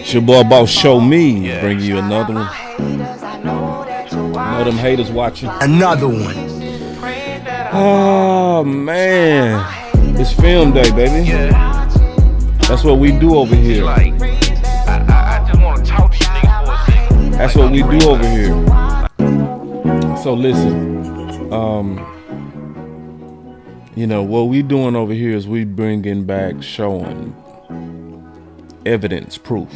It's your boy Boss Show Me, bringing you another one. Know them haters watching. Another one. Oh man, it's film day, baby. That's what we do over here. That's what we do over here. So listen, what we doing over here is we bringing back showing evidence, proof.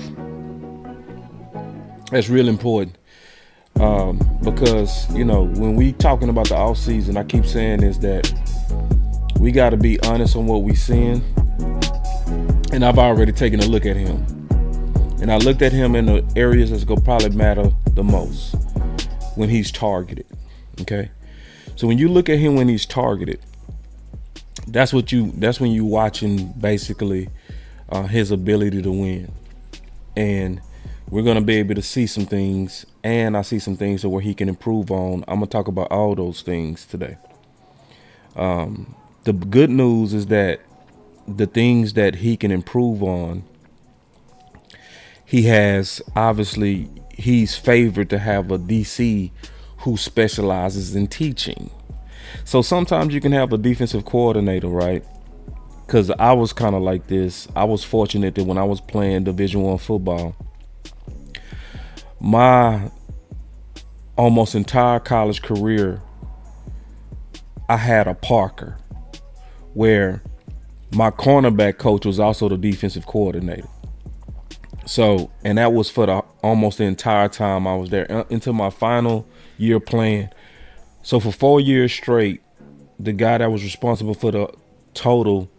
That's real important. Because when we talking about the off season, I keep saying is that we got to be honest on what we seeing. And I've already taken a look at him, and I looked at him in the areas that's gonna probably matter the most when he's targeted. Okay, so when you look at him when he's targeted, that's when you watching basically his ability to win, and we're gonna be able to see some things, and I see some things where he can improve on. I'm gonna talk about all those things today. The good news is that the things that he can improve on, he's favored to have a DC who specializes in teaching. So sometimes you can have a defensive coordinator, right? Because I was kind of like this. I was fortunate that when I was playing Division I football, my almost entire college career, I had a Parker where my cornerback coach was also the defensive coordinator. So, and that was for almost the entire time I was there until my final year playing. So for 4 years straight, the guy that was responsible for the total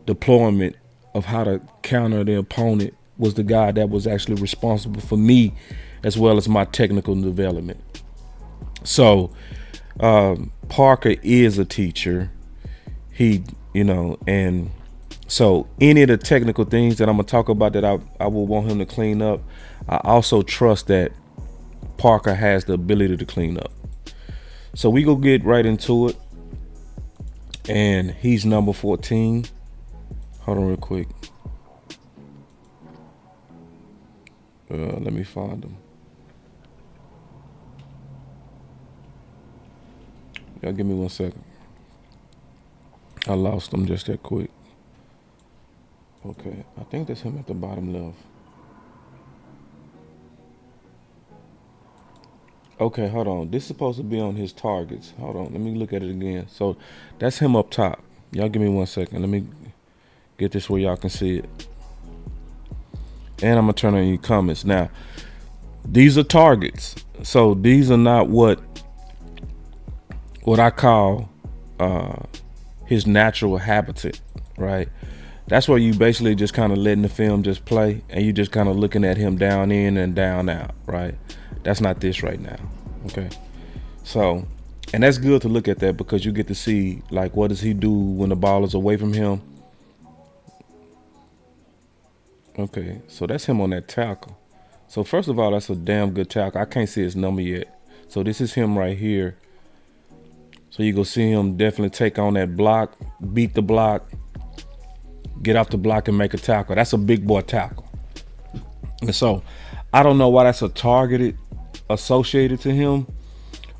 deployment of how to counter the opponent was the guy that was actually responsible for me as well as my technical development. So Parker is a teacher. And so any of the technical things that I'm gonna talk about that I will want him to clean up, I also trust that Parker has the ability to clean up. So we go get right into it. And he's number 14. Hold on real quick. Let me find him. Y'all give me 1 second. I lost him just that quick. Okay, I think that's him at the bottom left. Okay, hold on. This is supposed to be on his targets. Hold on, let me look at it again. So that's him up top. Y'all give me 1 second. Let me get this where y'all can see it. And I'm gonna turn on your comments. Now, these are targets. So these are not what I call his natural habitat, right? That's where you basically just kind of letting the film just play, and you just kind of looking at him down in and down out, right? That's not this right now, okay? So, and that's good to look at that because you get to see, like, what does he do when the ball is away from him? Okay, so that's him on that tackle. So first of all, that's a damn good tackle. I can't see his number yet. So this is him right here. So you go see him definitely take on that block, beat the block, get off the block and make a tackle. That's a big boy tackle. And so I don't know why that's a targeted associated to him,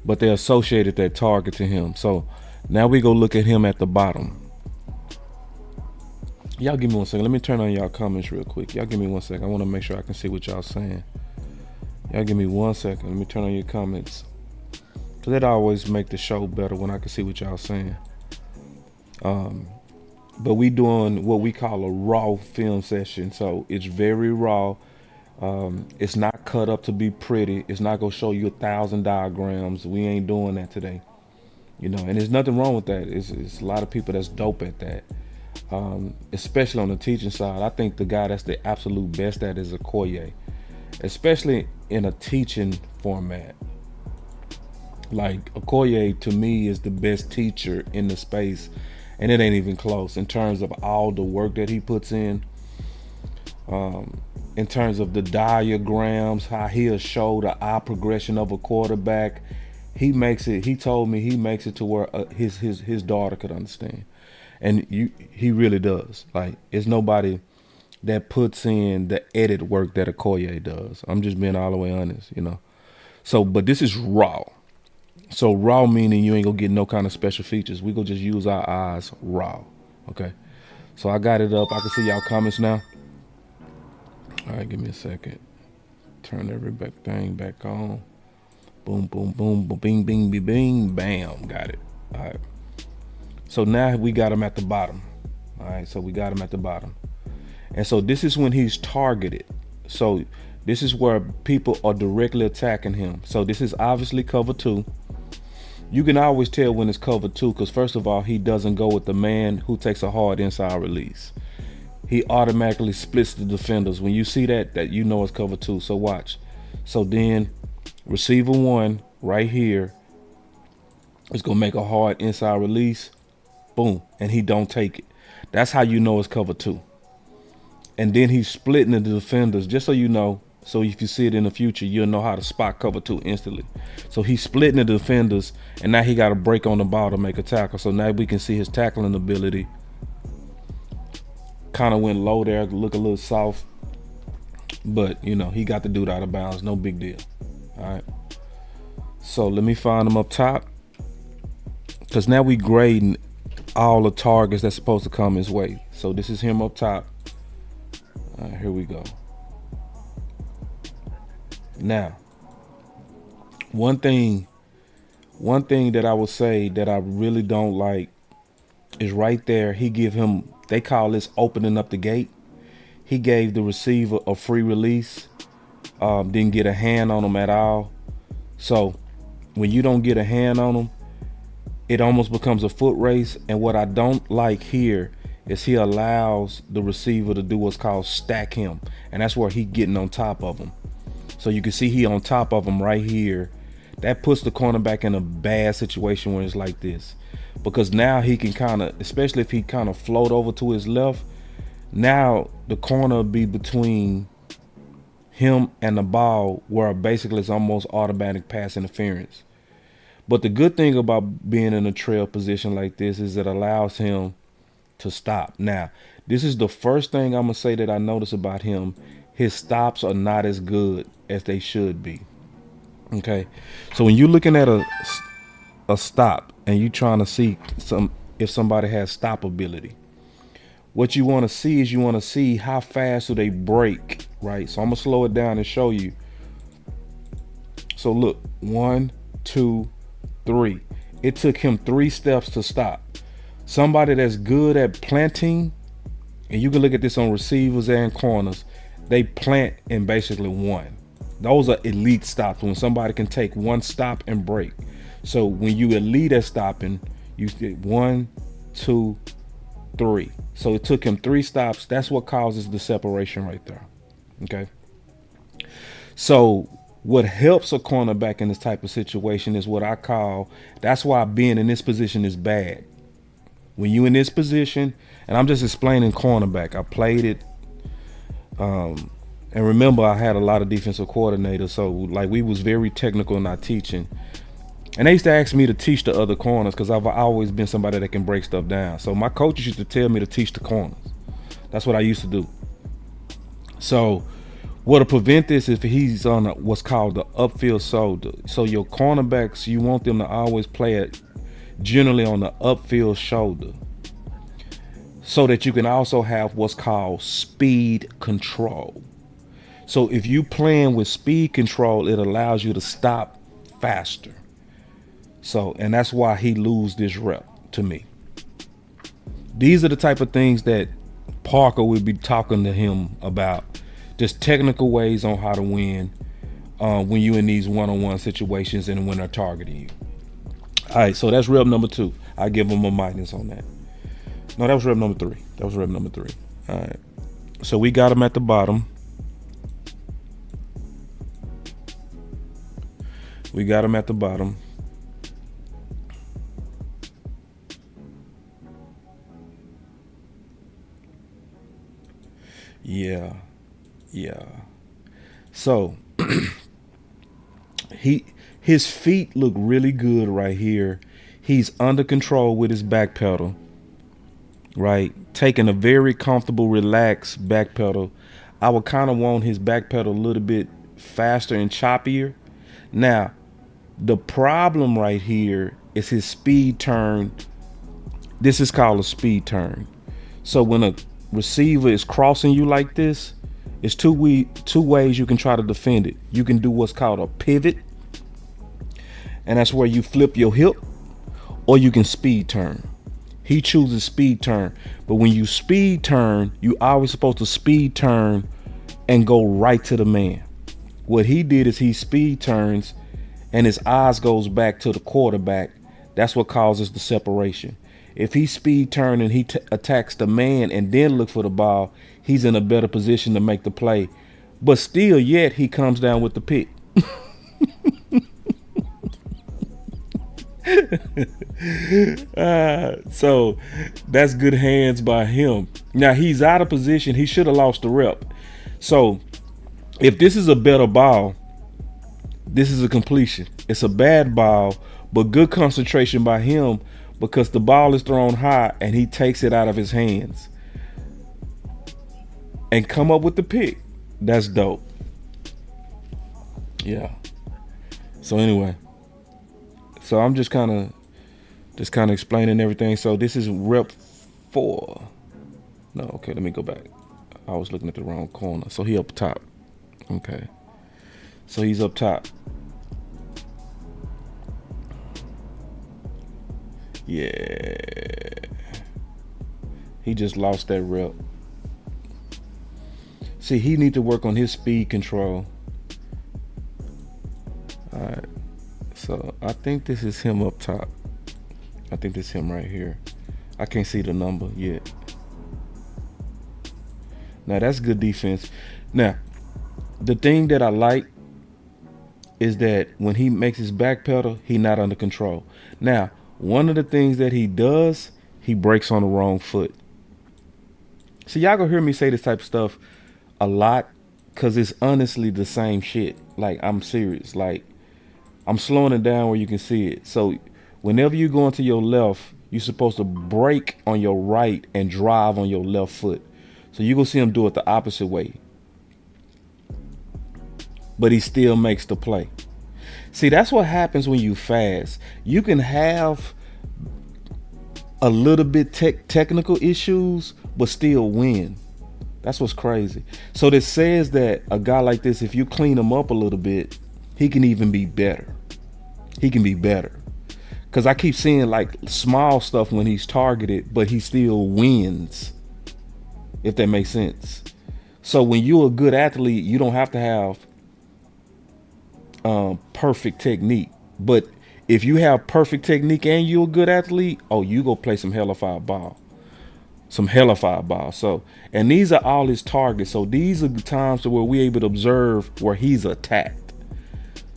but they associated that target to him. So now we go look at him at the bottom. Y'all give me 1 second. Let me turn on y'all comments real quick. Y'all give me 1 second. I want to make sure I can see what y'all saying. Y'all give me 1 second. Let me turn on your comments. Cause that always make the show better when I can see what y'all saying. But we doing what we call a raw film session. So it's very raw. It's not cut up to be pretty. It's not gonna show you 1,000 diagrams. We ain't doing that today. And there's nothing wrong with that. It's a lot of people that's dope at that. Especially on the teaching side. I think the guy that's the absolute best at is Okoye. Especially in a teaching format. Like Okoye to me is the best teacher in the space, and it ain't even close in terms of all the work that he puts in terms of the diagrams, how he'll show the eye progression of a quarterback. He told me he makes it to where his daughter could understand, and he really does. Like, it's nobody that puts in the edit work that Okoye does. I'm just being all the way honest, you know. So, but this is raw. So raw meaning you ain't gonna get no kind of special features. We gonna just use our eyes raw. Okay. So I got it up. I can see y'all comments now. All right, give me a second. Turn every back thing back on. Boom, boom, boom, boom, bing, bing, bing, bing, bam. Got it. All right. So now we got him at the bottom. All right. So we got him at the bottom. And so this is when he's targeted. So this is where people are directly attacking him. So this is obviously cover two. You can always tell when it's cover two because first of all, he doesn't go with the man who takes a hard inside release. He automatically splits the defenders. When you see that you know it's cover two. So watch. So then receiver one right here is gonna make a hard inside release. Boom. And he don't take it. That's how you know it's cover two. And then he's splitting the defenders, just so you know. So if you see it in the future, you'll know how to spot cover two instantly. So he's splitting the defenders, and now he got a break on the ball to make a tackle. So now we can see his tackling ability. Kind of went low there, look a little soft. But, you know, he got the dude out of bounds. No big deal. All right. So let me find him up top. Because now we grading all the targets that's supposed to come his way. So this is him up top. All right, here we go. Now, one thing that I would say that I really don't like is right there. He give him, they call this opening up the gate. He gave the receiver a free release. Didn't get a hand on him at all. So when you don't get a hand on him, it almost becomes a foot race. And what I don't like here is he allows the receiver to do what's called stack him. And that's where he getting on top of him. So you can see he on top of him right here. That puts the cornerback in a bad situation when it's like this. Because now he can kind of, especially if he kind of float over to his left, now the corner will be between him and the ball where basically it's almost automatic pass interference. But the good thing about being in a trail position like this is it allows him to stop. Now, this is the first thing I'm going to say that I notice about him. His stops are not as good as they should be. Okay. So when you're looking at a stop and you're trying to see if somebody has stop ability, what you want to see is you want to see how fast do they break, right? So I'm going to slow it down and show you. So look, 1, 2, 3. It took him 3 steps to stop. Somebody that's good at planting, and you can look at this on receivers and corners, they plant in basically 1. Those are elite stops when somebody can take 1 stop and break. So when you elite at stopping, you did 1, 2, 3. So it took him 3 stops. That's what causes the separation right there. Okay. So what helps a cornerback in this type of situation is what I call, that's why being in this position is bad. When you in this position, and I'm just explaining cornerback, I played it. And remember, I had a lot of defensive coordinators, so like we was very technical in our teaching. And they used to ask me to teach the other corners because I've always been somebody that can break stuff down. So my coaches used to tell me to teach the corners. That's what I used to do. So what'll prevent this if he's on what's called the upfield shoulder. So your cornerbacks, you want them to always play it generally on the upfield shoulder, so that you can also have what's called speed control. So if you playing with speed control, it allows you to stop faster. So, and that's why he lose this rep to me. These are the type of things that Parker would be talking to him about. Just technical ways on how to win when you in these one-on-one situations and when they're targeting you. All right, so that's rep number 2. I give him a minus on that. No, that was rep number 3. That was rep number 3. All right. So we got him at the bottom. We got him at the bottom. Yeah. So his feet look really good right here. He's under control with his back pedal. right? Taking a very comfortable, relaxed back pedal. I would kind of want his back pedal a little bit faster and choppier. Now, the problem right here is his speed turn. This is called a speed turn. So when a receiver is crossing you like this, it's two ways you can try to defend it. You can do what's called a pivot, and that's where you flip your hip, or you can speed turn. He chooses speed turn, but when you speed turn, you always supposed to speed turn and go right to the man. What he did is he speed turns and his eyes goes back to the quarterback. That's what causes the separation. If he speed turn and he attacks the man and then look for the ball, he's in a better position to make the play. But still, yet he comes down with the pick. So that's good hands by him. Now he's out of position. He should have lost the rep. So if this is a better ball, this is a completion. It's a bad ball, but good concentration by him because the ball is thrown high and he takes it out of his hands and come up with the pick. That's dope. Yeah. So anyway, so I'm just kind of explaining everything. So this is rep 4. No, okay, let me go back. I was looking at the wrong corner. So he up top. Okay. So he's up top. Yeah. He just lost that rep. See, he need to work on his speed control. All right. So I think this is him up top. I think this is him right here. I can't see the number yet. Now that's good defense. Now, the thing that I like is that when he makes his back pedal, he not under control. Now, one of the things that he does, he breaks on the wrong foot. So y'all gonna hear me say this type of stuff a lot because it's honestly the same shit. Like, I'm serious. Like, I'm slowing it down where you can see it. So whenever you go into your left, you're supposed to brake on your right and drive on your left foot. So you're gonna see him do it the opposite way. But he still makes the play. See, that's what happens when you fast. You can have a little bit technical issues, but still win. That's what's crazy. So this says that a guy like this, if you clean him up a little bit, he can even be better. He can be better. Because I keep seeing like small stuff when he's targeted, but he still wins. If that makes sense. So when you're a good athlete, you don't have to have perfect technique. But if you have perfect technique and you're a good athlete, oh, you go play some hellified ball. Some hellified ball. So, and these are all his targets. So these are the times where we're able to observe where he's attacked.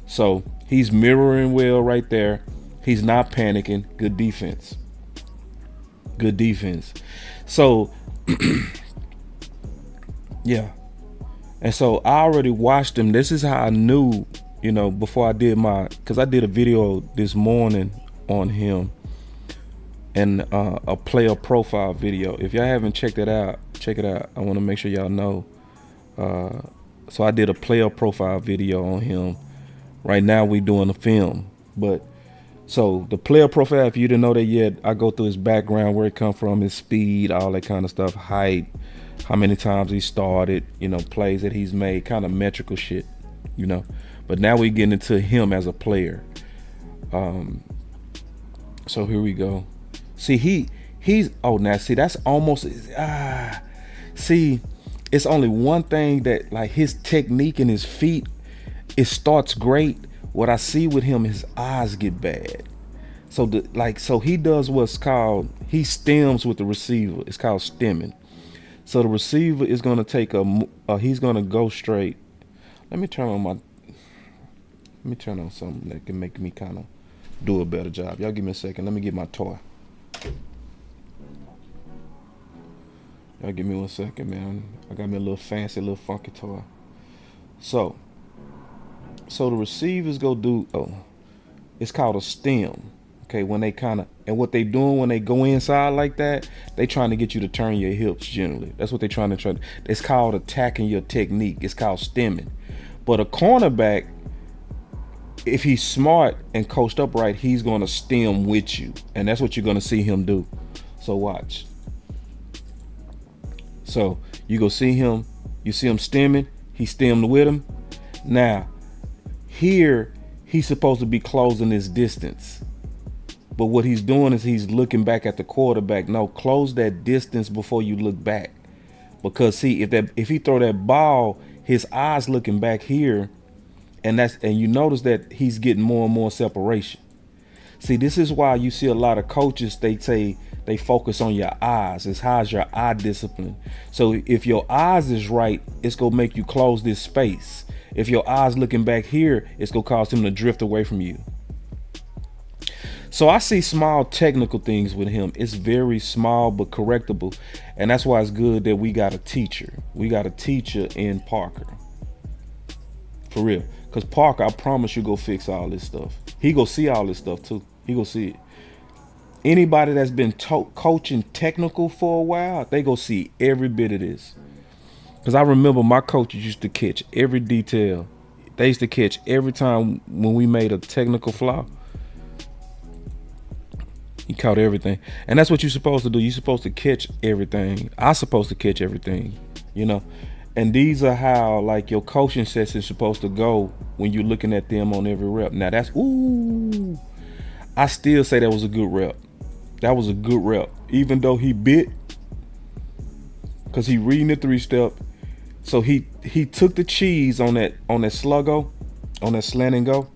So he's mirroring well right there. He's not panicking. Good defense. Good defense. So, yeah. And so I already watched him. This is how I knew, before I did because I did a video this morning on him and a player profile video. If y'all haven't checked it out, check it out. I want to make sure y'all know. So I did a player profile video on him. Right now we doing a film. But so the player profile, if you didn't know that yet, I go through his background, where he come from, his speed, all that kind of stuff, height, how many times he started, plays that he's made, kind of metrical shit, But now we getting into him as a player. So here we go. See, he's now see, that's almost see, it's only one thing that, like, his technique and his feet, it starts great. What I see with him, his eyes get bad. So so he does what's called, he stems with the receiver. It's called stemming. So the receiver is going to take he's going to go straight. Let me turn on something that can make me kind of do a better job. Y'all give me a second. Let me get my toy. Y'all give me 1 second, man. I got me a little fancy, little funky toy. So the receivers go do, it's called a stem. Okay, when they kind of, and what they doing when they go inside like that, they trying to get you to turn your hips generally. That's what they trying to try. It's called attacking your technique. It's called stemming. But a cornerback, if he's smart and coached up right, he's going to stem with you. And that's what you're going to see him do. So watch. So you go see him, you see him stemming, he stemmed with him. Now, here, he's supposed to be closing his distance. But what he's doing is he's looking back at the quarterback. No, close that distance before you look back. Because see, if he throw that ball, his eyes looking back here, and you notice that he's getting more and more separation. See, this is why you see a lot of coaches, they say they focus on your eyes. It's how's your eye discipline. So if your eyes is right, it's gonna make you close this space. If your eyes looking back here, it's gonna cause him to drift away from you. So I see small technical things with him. It's very small but correctable. And that's why it's good that we got a teacher. We got a teacher in Parker. For real. Because Parker, I promise you, go fix all this stuff. He go see all this stuff too. He go see it. Anybody that's been coaching technical for a while, they go see every bit of this. Because I remember my coaches used to catch every detail. They used to catch every time when we made a technical flaw. He caught everything. And that's what you're supposed to do. You're supposed to catch everything. I'm supposed to catch everything, you know. And these are how, like, your coaching session is supposed to go when you're looking at them on every rep. Now, that's, ooh, I still say that was a good rep. That was a good rep. Even though he bit, because he reading the 3-step. So he took the cheese on that sluggo, on that slant and go.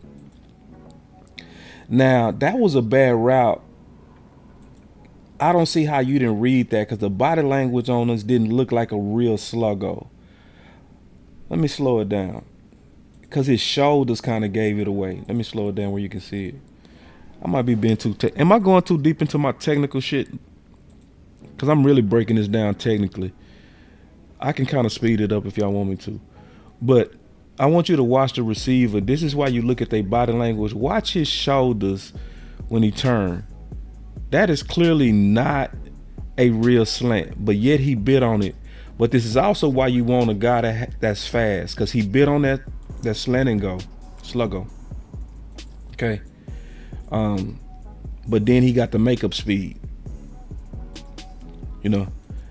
Now, that was a bad route. I don't see how you didn't read that, because the body language on us didn't look like a real sluggo. Let me slow it down, because his shoulders kind of gave it away. Let me slow it down where you can see it. I might be being too am I going too deep into my technical shit? Because I'm really breaking this down technically. I can kind of speed it up if y'all want me to. But I want you to watch the receiver. This is why you look at their body language. Watch his shoulders when he turns. That is clearly not a real slant, but yet he bit on it. But this is also why you want a guy that's fast, because he bit on that slant and go, sluggo. Okay. But then he got the makeup speed. You know.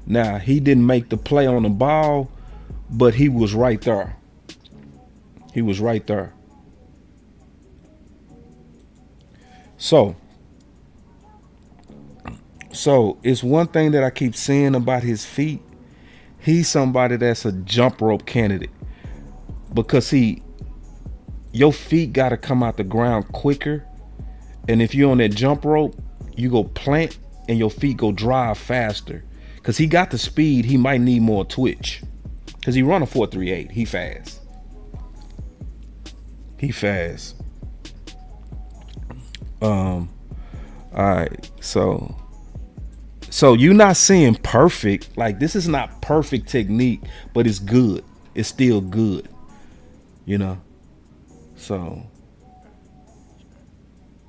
Now, he didn't make the play on the ball, but he was right there. He was right there. So it's one thing that I keep saying about his feet. He's somebody that's a jump rope candidate, because your feet got to come out the ground quicker. And if you're on that jump rope, you go plant and your feet go drive faster. Because he got the speed, he might need more twitch. Because he run a 4.38. He fast. He fast. All right. So you're not seeing perfect. Like, this is not perfect technique, but it's good. It's still good. You know? So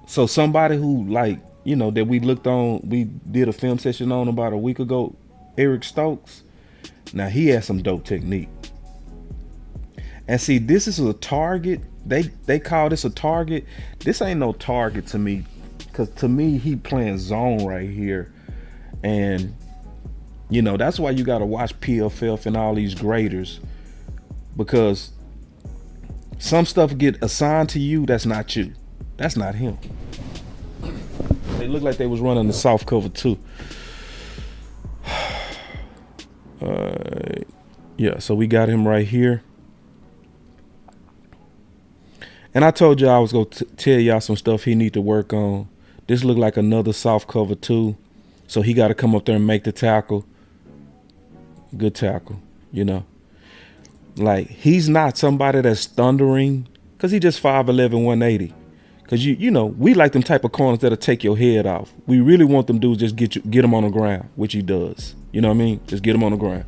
somebody who, like, you know, that we did a film session on about a week ago, Eric Stokes. Now, he has some dope technique. And see, this is a target. They call this a target. This ain't no target to me, because to me, he playing zone right here. And, you know, that's why you got to watch PFF and all these graders, because some stuff get assigned to you that's not you. That's not him. They look like they was running the soft cover too. Yeah, so we got him right here. And I told you I was going to tell y'all some stuff he need to work on. This look like another soft cover too. So he got to come up there and make the tackle. Good tackle, you know. Like, he's not somebody that's thundering, because he just 5'11", 180. Because, you know, we like them type of corners that'll take your head off. We really want them dudes just get him on the ground, which he does. You know what I mean? Just get him on the ground.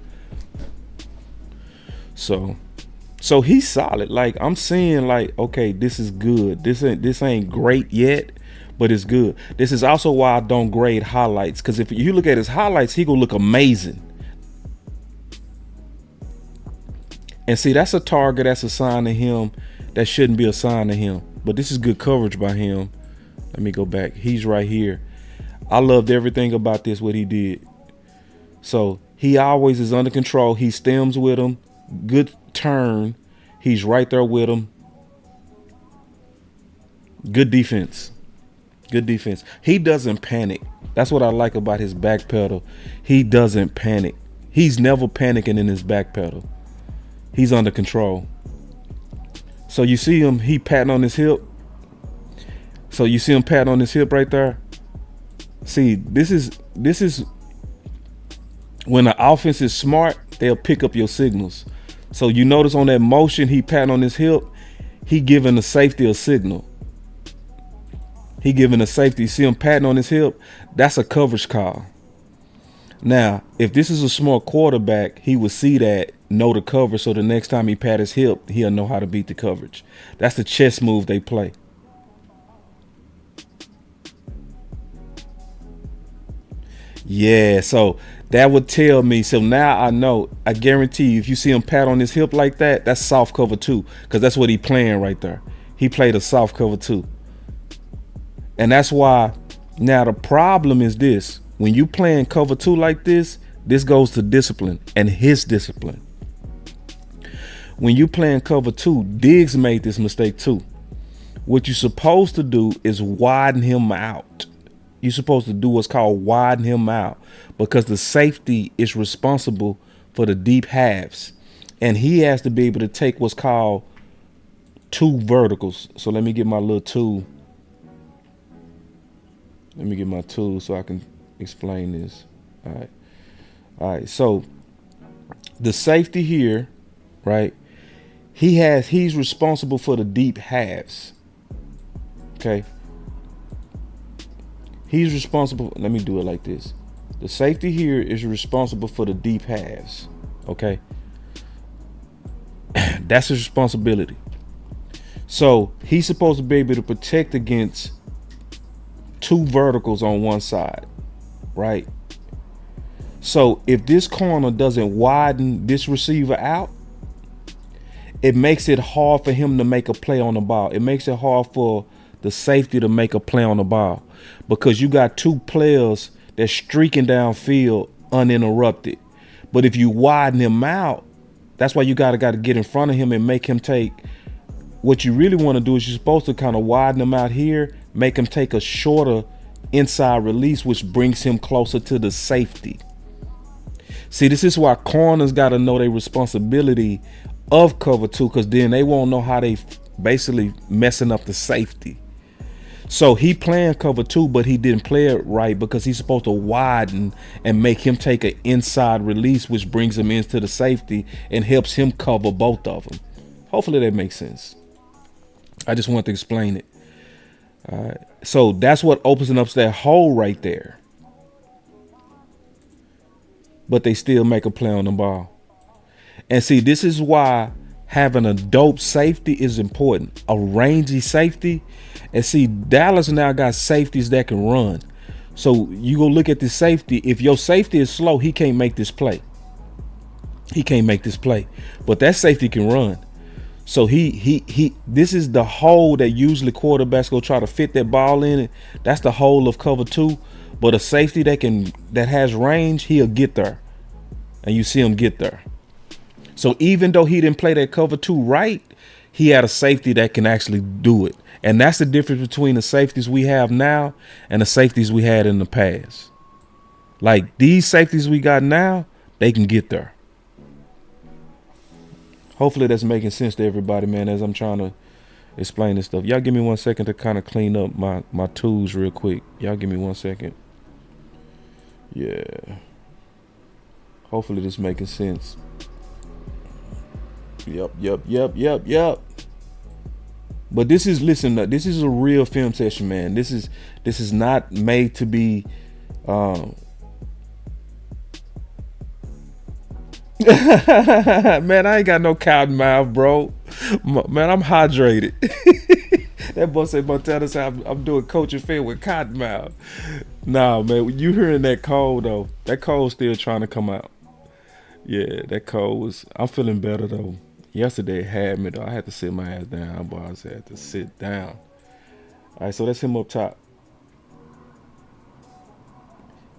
So he's solid. Like, I'm seeing, like, okay, this is good. This ain't great yet, but it's good. This is also why I don't grade highlights, because if you look at his highlights, he gonna look amazing. And see, that's a target that's assigned to him that shouldn't be assigned to him. But this is good coverage by him. Let me go back. He's right here. I loved everything about this, what he did. So he always is under control. He stems with him. Good turn. He's right there with him. Good defense. Good defense. He doesn't panic. That's what I like about his back pedal. He doesn't panic. He's never panicking in his back pedal. He's under control. So you see him, he patting on his hip. So you see him patting on his hip right there. See, this is when the offense is smart, they'll pick up your signals. So you notice on that motion, he patting on his hip, he giving the safety a signal. He giving the safety. You see him patting on his hip, that's a coverage call. Now, if this is a smart quarterback, he would see that, know the cover, so the next time he pat his hip, he'll know how to beat the coverage. That's the chess move they play. Yeah, so that would tell me. So now I know, I guarantee you, if you see him pat on his hip like that, that's soft cover 2, because that's what he playing right there. He played a soft cover 2. And that's why, now the problem is this. When you playing cover 2 like this goes to discipline and his discipline. When you playing cover 2, Diggs made this mistake too. What you're supposed to do is widen him out. You're supposed to do what's called widen him out, because the safety is responsible for the deep halves. And he has to be able to take what's called 2 verticals. So let me get my little tool. Let me get my tool so I can explain this. All right. So the safety here, right? He's responsible for the deep halves. Okay. He's responsible. Let me do it like this. The safety here is responsible for the deep halves. Okay. That's his responsibility. So he's supposed to be able to protect against 2 verticals on one side, right? So if this corner doesn't widen this receiver out, it makes it hard for him to make a play on the ball. It makes it hard for the safety to make a play on the ball, because you got 2 players that's streaking downfield uninterrupted. But if you widen him out, that's why you gotta get in front of him and make him take. What you really want to do is you're supposed to kind of widen him out here, make him take a shorter inside release, which brings him closer to the safety. See, this is why corners got to know their responsibility of cover 2, because then they won't know how they basically messing up the safety. So he playing cover 2, but he didn't play it right, because he's supposed to widen and make him take an inside release, which brings him into the safety and helps him cover both of them. Hopefully that makes sense. I just want to explain it. All right. So that's what opens up that hole right there. But they still make a play on the ball. And see, this is why having a dope safety is important. A rangy safety. And see, Dallas now got safeties that can run. So you go look at the safety. If your safety is slow, he can't make this play. He can't make this play. But that safety can run. So this is the hole that usually quarterbacks go try to fit that ball in it. That's the hole of cover 2. But a safety that has range, he'll get there. And you see him get there. So even though he didn't play that cover 2 right, he had a safety that can actually do it. And that's the difference between the safeties we have now and the safeties we had in the past. Like these safeties we got now, they can get there. Hopefully that's making sense to everybody, man, as I'm trying to explain this stuff. Y'all give me 1 second to kind of clean up my tools real quick. Y'all give me 1 second. Yeah. Hopefully this making sense. Yep. But this is, listen, this is a real film session, man. This is not made to be man, I ain't got no cotton mouth, bro. Man, I'm hydrated. That boy said Montana said I'm doing coaching fair with Cottonmouth. Nah, man, when you hearing that cold though, that cold still trying to come out. Yeah, that cold was. I'm feeling better though. Yesterday it had me though. I had to sit my ass down, boy. I had to sit down. All right, so that's him up top.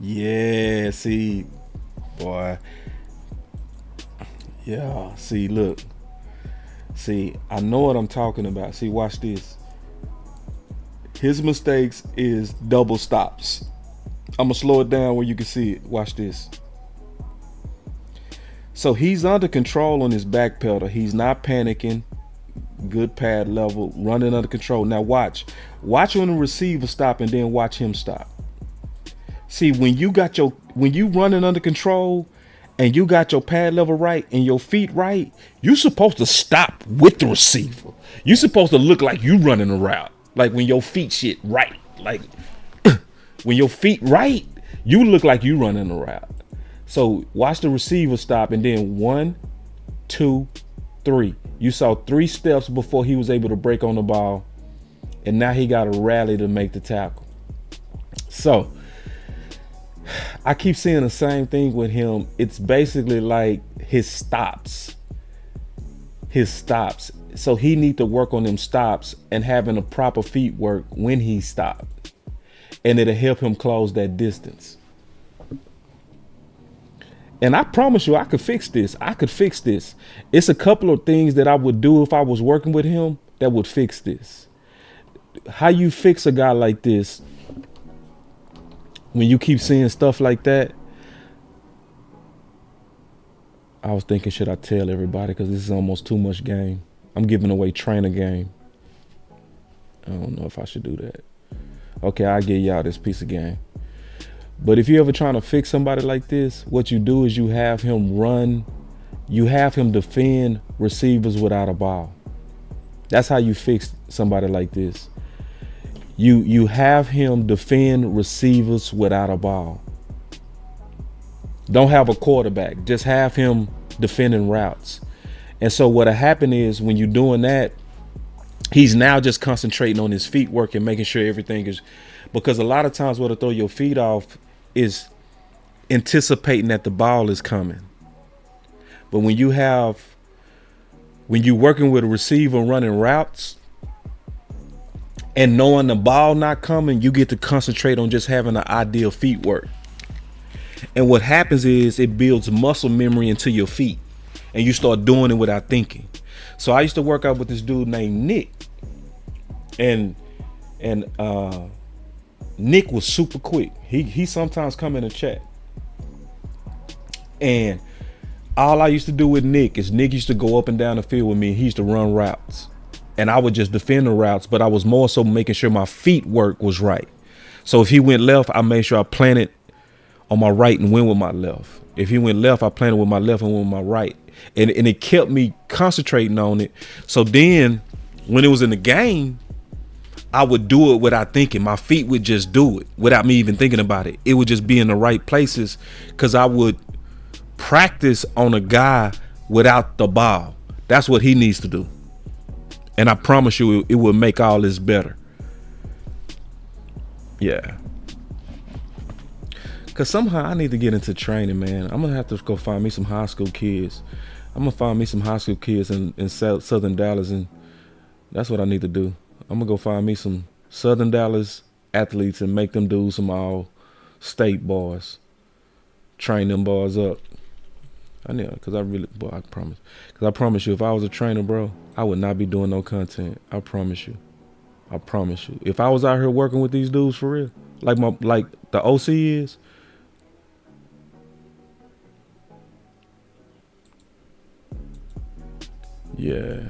Yeah, see, boy. Yeah, see, look. See, I know what I'm talking about. See, watch this. His mistakes is double stops. I'm gonna slow it down where you can see it. Watch this. So he's under control on his back pedal. He's not panicking. Good pad level, running under control. Now watch. Watch when the receiver stop and then watch him stop. See, when you running under control and you got your pad level right and your feet right, you supposed to stop with the receiver. You supposed to look like you running a route. Like when your feet shit right. Like when your feet right, you look like you running a route. So watch the receiver stop and then 1, 2, 3. You saw 3 steps before he was able to break on the ball. And now he got to rally to make the tackle. So I keep seeing the same thing with him. It's basically like his stops. So he need to work on them stops and having a proper feet work when he stopped. And it'll help him close that distance. And I promise you, I could fix this. It's a couple of things that I would do if I was working with him that would fix this. How you fix a guy like this when you keep seeing stuff like that? I was thinking, should I tell everybody? Because this is almost too much game. I'm giving away trainer game. I don't know if I should do that. Okay, I'll give y'all this piece of game. But if you're ever trying to fix somebody like this, what you do is you have him defend receivers without a ball. That's how you fix somebody like this. You have him defend receivers without a ball. Don't have a quarterback. Just have him defending routes. And so what'll happen is when you're doing that, he's now just concentrating on his feet work and making sure everything is, because a lot of times what'll throw your feet off is anticipating that the ball is coming. But when you're working with a receiver running routes and knowing the ball not coming, you get to concentrate on just having the ideal feet work. And what happens is it builds muscle memory into your feet and you start doing it without thinking. So I used to work out with this dude named Nick, and Nick was super quick. He sometimes come in and chat. And all I used to do with Nick is Nick used to go up and down the field with me. He used to run routes. And I would just defend the routes, but I was more so making sure my feet work was right. So if he went left, I made sure I planted on my right and went with my left. If he went left, I planted with my left and went with my right. And it kept me concentrating on it. So then when it was in the game, I would do it without thinking. My feet would just do it without me even thinking about it. It would just be in the right places because I would practice on a guy without the ball. That's what he needs to do. And I promise you, it will make all this better. Yeah. Because somehow I need to get into training, man. I'm going to have to go find me some high school kids. I'm going to find me some high school kids in Southern Dallas, and that's what I need to do. I'm going to go find me some Southern Dallas athletes and make them do some all-state boys. Train them boys up. I know, because I promise. Because I promise you, if I was a trainer, bro, I would not be doing no content. I promise you. If I was out here working with these dudes for real, like the OC is, yeah.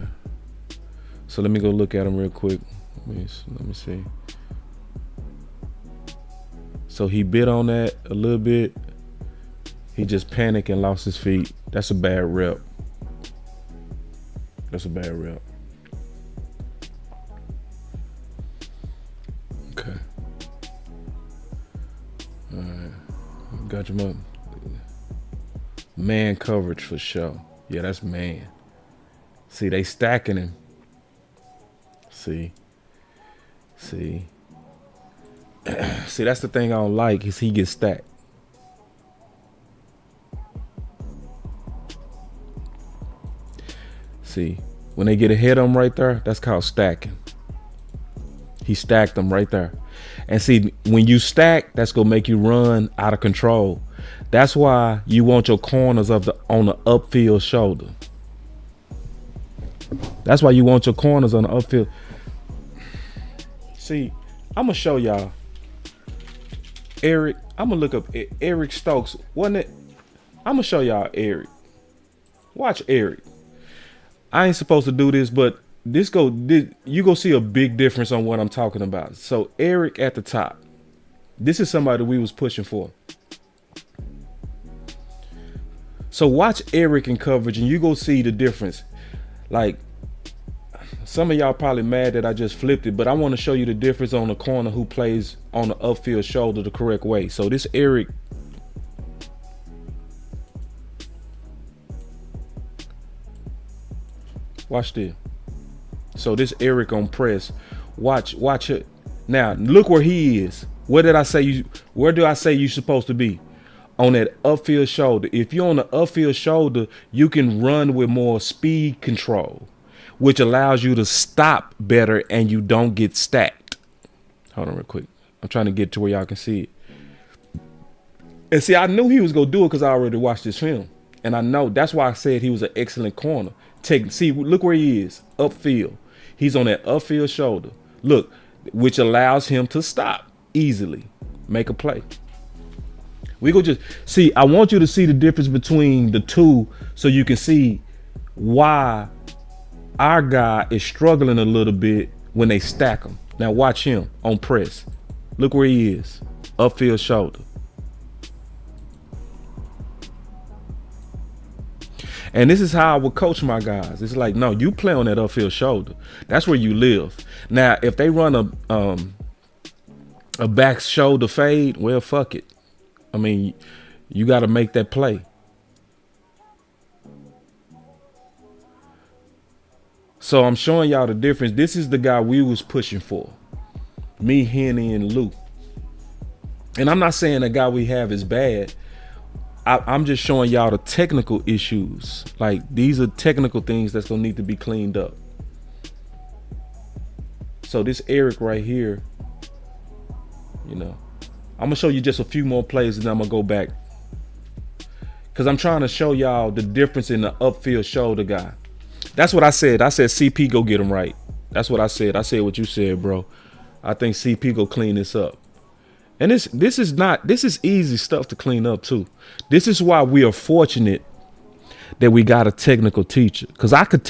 So let me go look at them real quick. Let me see. So he bit on that a little bit. He just panicked and lost his feet. That's a bad rep. Okay. All right. Got him up. Man coverage for sure. Yeah, that's man. See, they stacking him. See. See, see, that's the thing I don't like is he gets stacked. See, when they get ahead of him right there, that's called stacking. He stacked them right there. And see, when you stack, that's gonna make you run out of control. That's why you want your corners on the upfield shoulder. That's why you want your corners on the upfield. See, I'm gonna show y'all. Eric, I'm gonna look up Eric Stokes. Wasn't it? I'm gonna show y'all Eric. Watch Eric. I ain't supposed to do this, but you go see a big difference on what I'm talking about. So Eric at the top. This is somebody we was pushing for. So watch Eric in coverage and you go see the difference. Like, some of y'all probably mad that I just flipped it, but I want to show you the difference on the corner who plays on the upfield shoulder the correct way. So this Eric, watch this. So this Eric on press, watch it. Now look where he is. Where do I say you're supposed to be? On that upfield shoulder. If you're on the upfield shoulder, you can run with more speed control, which allows you to stop better and you don't get stacked. Hold on real quick. I'm trying to get to where y'all can see it. And see, I knew he was going to do it because I already watched this film. And I know that's why I said he was an excellent corner. See, look where he is, upfield. He's on that upfield shoulder. Look, which allows him to stop easily, make a play. We go just see, I want you to see the difference between the two so you can see why our guy is struggling a little bit when they stack him. Now watch him on press. Look where he is, upfield shoulder. And this is how I would coach my guys. It's like, no, you play on that upfield shoulder. That's where you live. Now, if they run a back shoulder fade, well, fuck it. I mean, you got to make that play. So I'm showing y'all the difference. This is the guy we was pushing for. Me, Henny, and Lou. And I'm not saying the guy we have is bad. I'm just showing y'all the technical issues. Like, these are technical things that's gonna need to be cleaned up. So this Eric right here, you know, I'm gonna show you just a few more plays and then I'm gonna go back, because I'm trying to show y'all the difference in the upfield shoulder guy. That's what I said. I said CP go get him right. That's what I said. I said what you said, bro. I think CP go clean this up. And this is easy stuff to clean up too. This is why we are fortunate that we got a technical teacher, because I could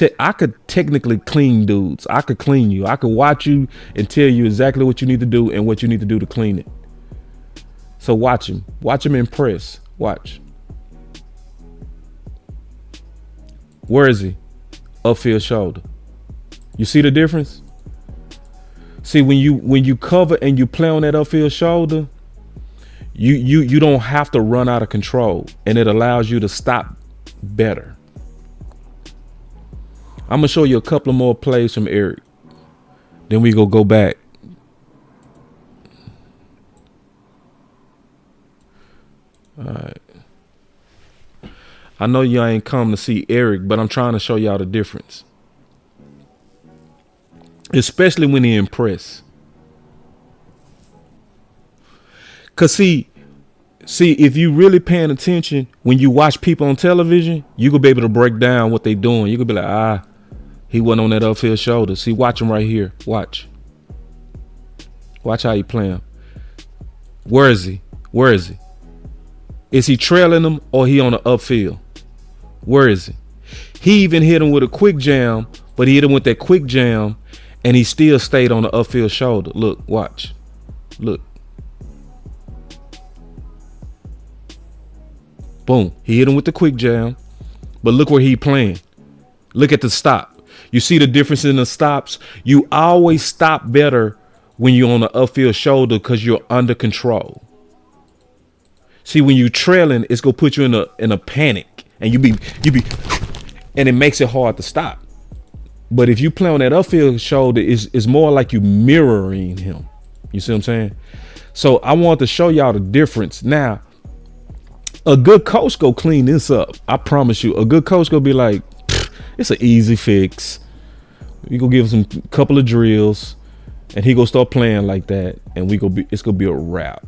technically clean dudes. I could clean you. I could watch you and tell you exactly what you need to do and what you need to do to clean it. So watch him. Watch him impress. Watch. Where is he? Upfield shoulder. You see the difference? See, when you cover and you play on that upfield shoulder, you don't have to run out of control, and it allows you to stop better. I'm gonna show you a couple of more plays from Eric. Then we go back. All right. I know y'all ain't come to see Eric, but I'm trying to show y'all the difference. Especially when he impress. Cause see, if you really paying attention, when you watch people on television, you could be able to break down what they doing. You could be like, he wasn't on that upfield shoulder. See, watch him right here. Watch how he playing. Where is he? Is he trailing him or he on the upfield? Where is he? He even hit him with a quick jam, but he hit him with that quick jam and he still stayed on the upfield shoulder. Look, watch. Look. Boom. He hit him with the quick jam, but look where he playing. Look at the stop. You see the difference in the stops? You always stop better when you're on the upfield shoulder because you're under control. See, when you trailing, it's gonna put you in a panic, and you be, and it makes it hard to stop. But if you play on that upfield shoulder, it's more like you mirroring him. You see what I'm saying? So I want to show y'all the difference. Now, a good coach go clean this up. I promise you. A good coach go be like, it's an easy fix. We go give him some couple of drills, and he go start playing like that, and it's gonna be a wrap.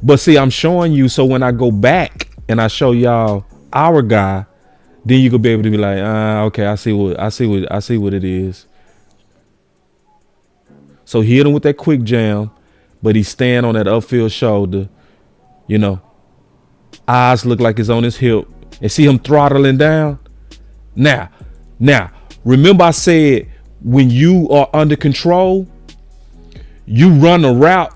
But see, I'm showing you, so when I go back and I show y'all our guy, then you could be able to be like, okay, I see what it is. So he hit him with that quick jam, but he's staying on that upfield shoulder. You know, eyes look like it's on his hip, and see him throttling down. Now, remember I said when you are under control, you run a route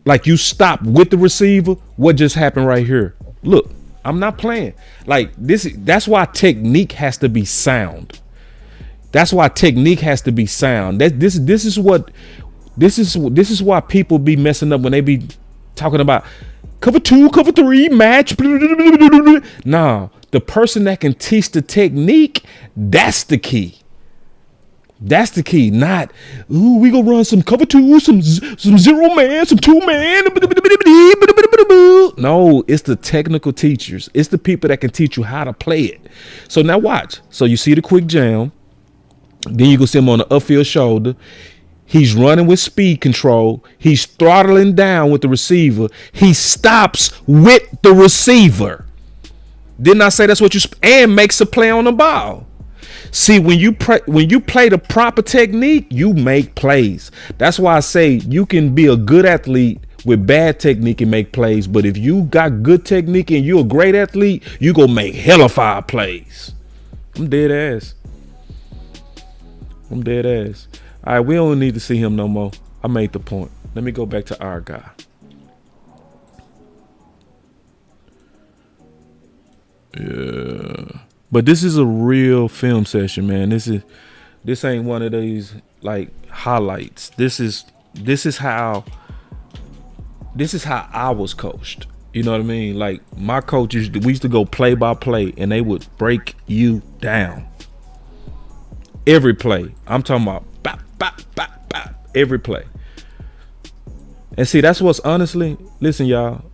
like you stop with the receiver. What just happened right here? Look, I'm not playing. Like this. That's why technique has to be sound. This is why people be messing up when they be talking about cover 2, cover 3 match. Nah, the person that can teach the technique, that's the key. Not, we gonna run some cover 2, some 0 man, some 2 man. No, it's the technical teachers. It's the people that can teach you how to play it. So now watch. So you see the quick jam. Then you can see him on the upfield shoulder. He's running with speed control. He's throttling down with the receiver. He stops with the receiver. Didn't I say that's what and makes a play on the ball? See, when you play the proper technique, you make plays. That's why I say you can be a good athlete with bad technique and make plays. But if you got good technique and you're a great athlete, you gonna make hella fire plays. I'm dead ass. All right, we don't need to see him no more. I made the point. Let me go back to our guy. Yeah. But this is a real film session, man. This ain't one of these like highlights. This is how I was coached. You know what I mean? Like my coaches, we used to go play by play, and they would break you down. Every play. I'm talking about bop, bop, bop, bop, every play. And see, that's what's honestly, listen, y'all,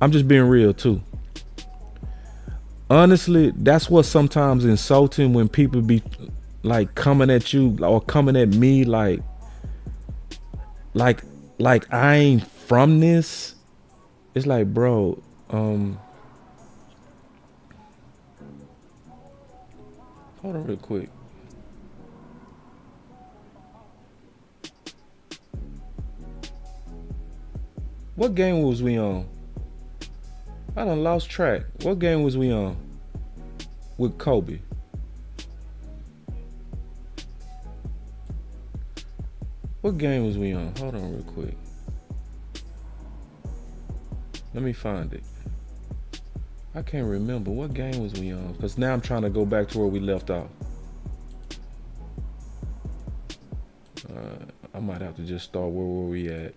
I'm just being real too. Honestly, that's what's sometimes insulting when people be like coming at you or coming at me like I ain't from this. It's like, bro, hold on real quick. What game was we on? I done lost track. What game was we on with Cobie? What game was we on? Hold on real quick. Let me find it. I can't remember. What game was we on? Because now I'm trying to go back to where we left off. I might have to just start where we at.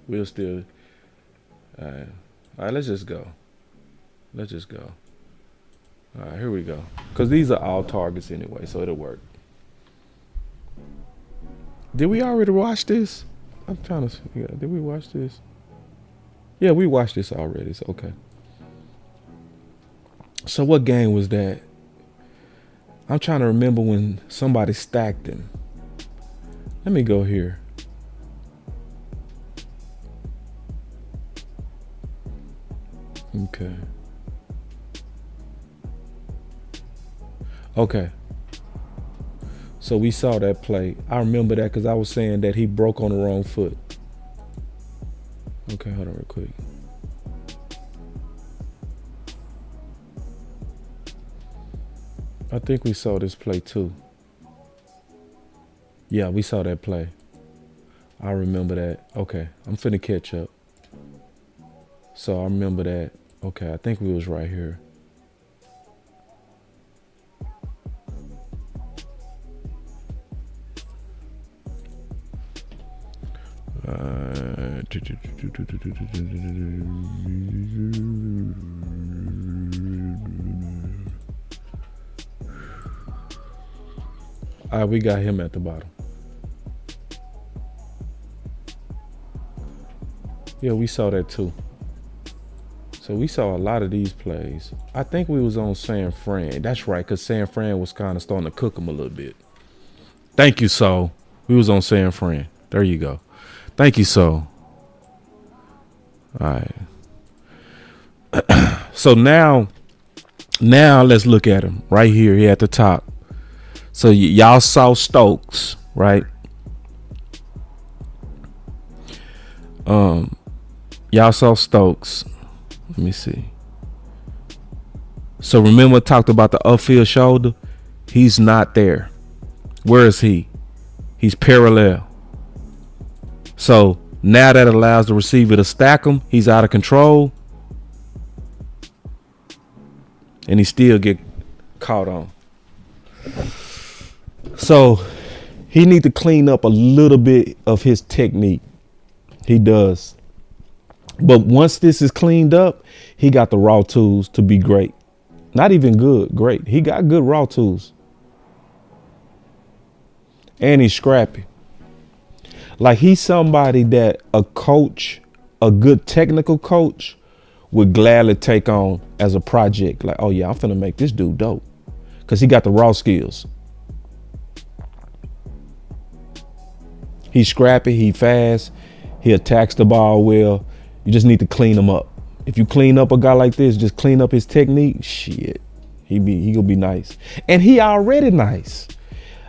We'll still. All right, let's just go. All right, here we go. Because these are all targets anyway, so it'll work. Did we already watch this? I'm trying to figure out. Did we watch this? Yeah, we watched this already. So okay. So what game was that? I'm trying to remember when somebody stacked him. Let me go here. Okay. So we saw that play. I remember that because I was saying that he broke on the wrong foot. Okay, hold on real quick. I think we saw this play too. Yeah, we saw that play. I remember that. Okay, I'm finna catch up. So I remember that. Okay, I think we was right here. All right, we got him at the bottom. Yeah, we saw that too. So we saw a lot of these plays. I think we was on San Fran. That's right, because San Fran was kind of starting to cook them a little bit. Thank you, Saul. We was on San Fran. There you go. Thank you, Saul. All right. So now let's look at him right here at the top. So y'all saw Stokes, right? Y'all saw Stokes. Let me see. So remember I talked about the upfield shoulder? He's not there. Where is he? He's parallel. So now that allows the receiver to stack him. He's out of control. And he still get caught on. So he need to clean up a little bit of his technique. He does. But once this is cleaned up, he got the raw tools to be great. Not even good, great. He got good raw tools. And he's scrappy. Like he's somebody that a coach, a good technical coach, would gladly take on as a project. Like, oh yeah, I'm finna make this dude dope. Because he got the raw skills. He's scrappy, he fast, he attacks the ball well. You just need to clean him up. If you clean up a guy like this, just clean up his technique, shit, he gonna be nice. And he already nice.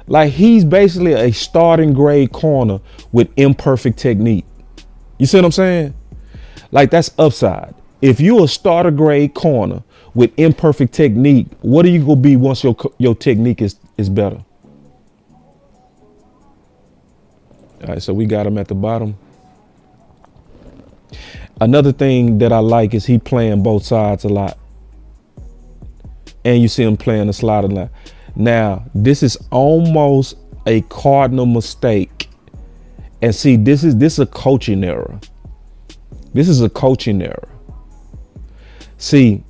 Like he's basically a starting grade corner with imperfect technique. You see what I'm saying? Like that's upside. If you're a starter grade corner with imperfect technique, what are you gonna be once your technique is better? All right, so we got him at the bottom. Another thing that I like is he playing both sides a lot. And you see him playing the slide a lot. Now, this is almost a cardinal mistake. And see, this is a coaching error. This is a coaching error. See,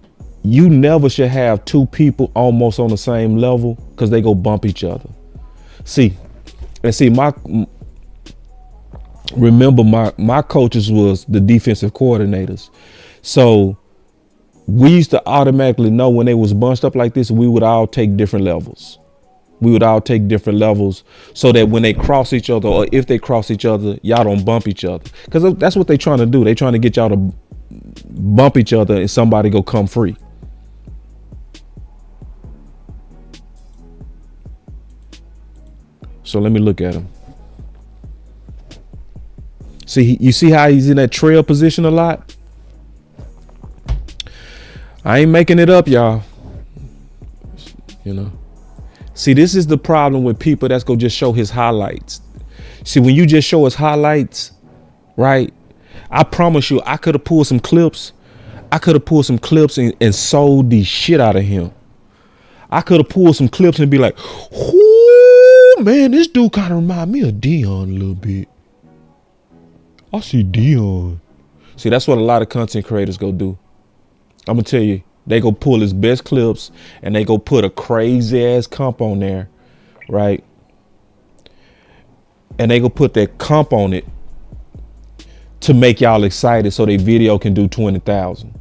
you never should have two people almost on the same level because they go bump each other. Remember my coaches was the defensive coordinators. So we used to automatically know when they was bunched up like this, we would all take different levels. We would all take different levels so that when they cross each other or if they cross each other, y'all don't bump each other. Because that's what they trying to do. They trying to get y'all to bump each other and somebody go come free. So let me look at him. See, you see how he's in that trail position a lot? I ain't making it up, y'all. You know. See, this is the problem with people that's gonna just show his highlights. See, when you just show us highlights, right? I promise you, I could have pulled some clips. And sold the shit out of him. I could have pulled some clips and be like, "Ooh, man, this dude kind of remind me of Dion a little bit. I see Dion." See, that's what a lot of content creators go do. I'm gonna tell you, they go pull his best clips and they go put a crazy ass comp on there, right? And they go put that comp on it to make y'all excited so their video can do 20,000.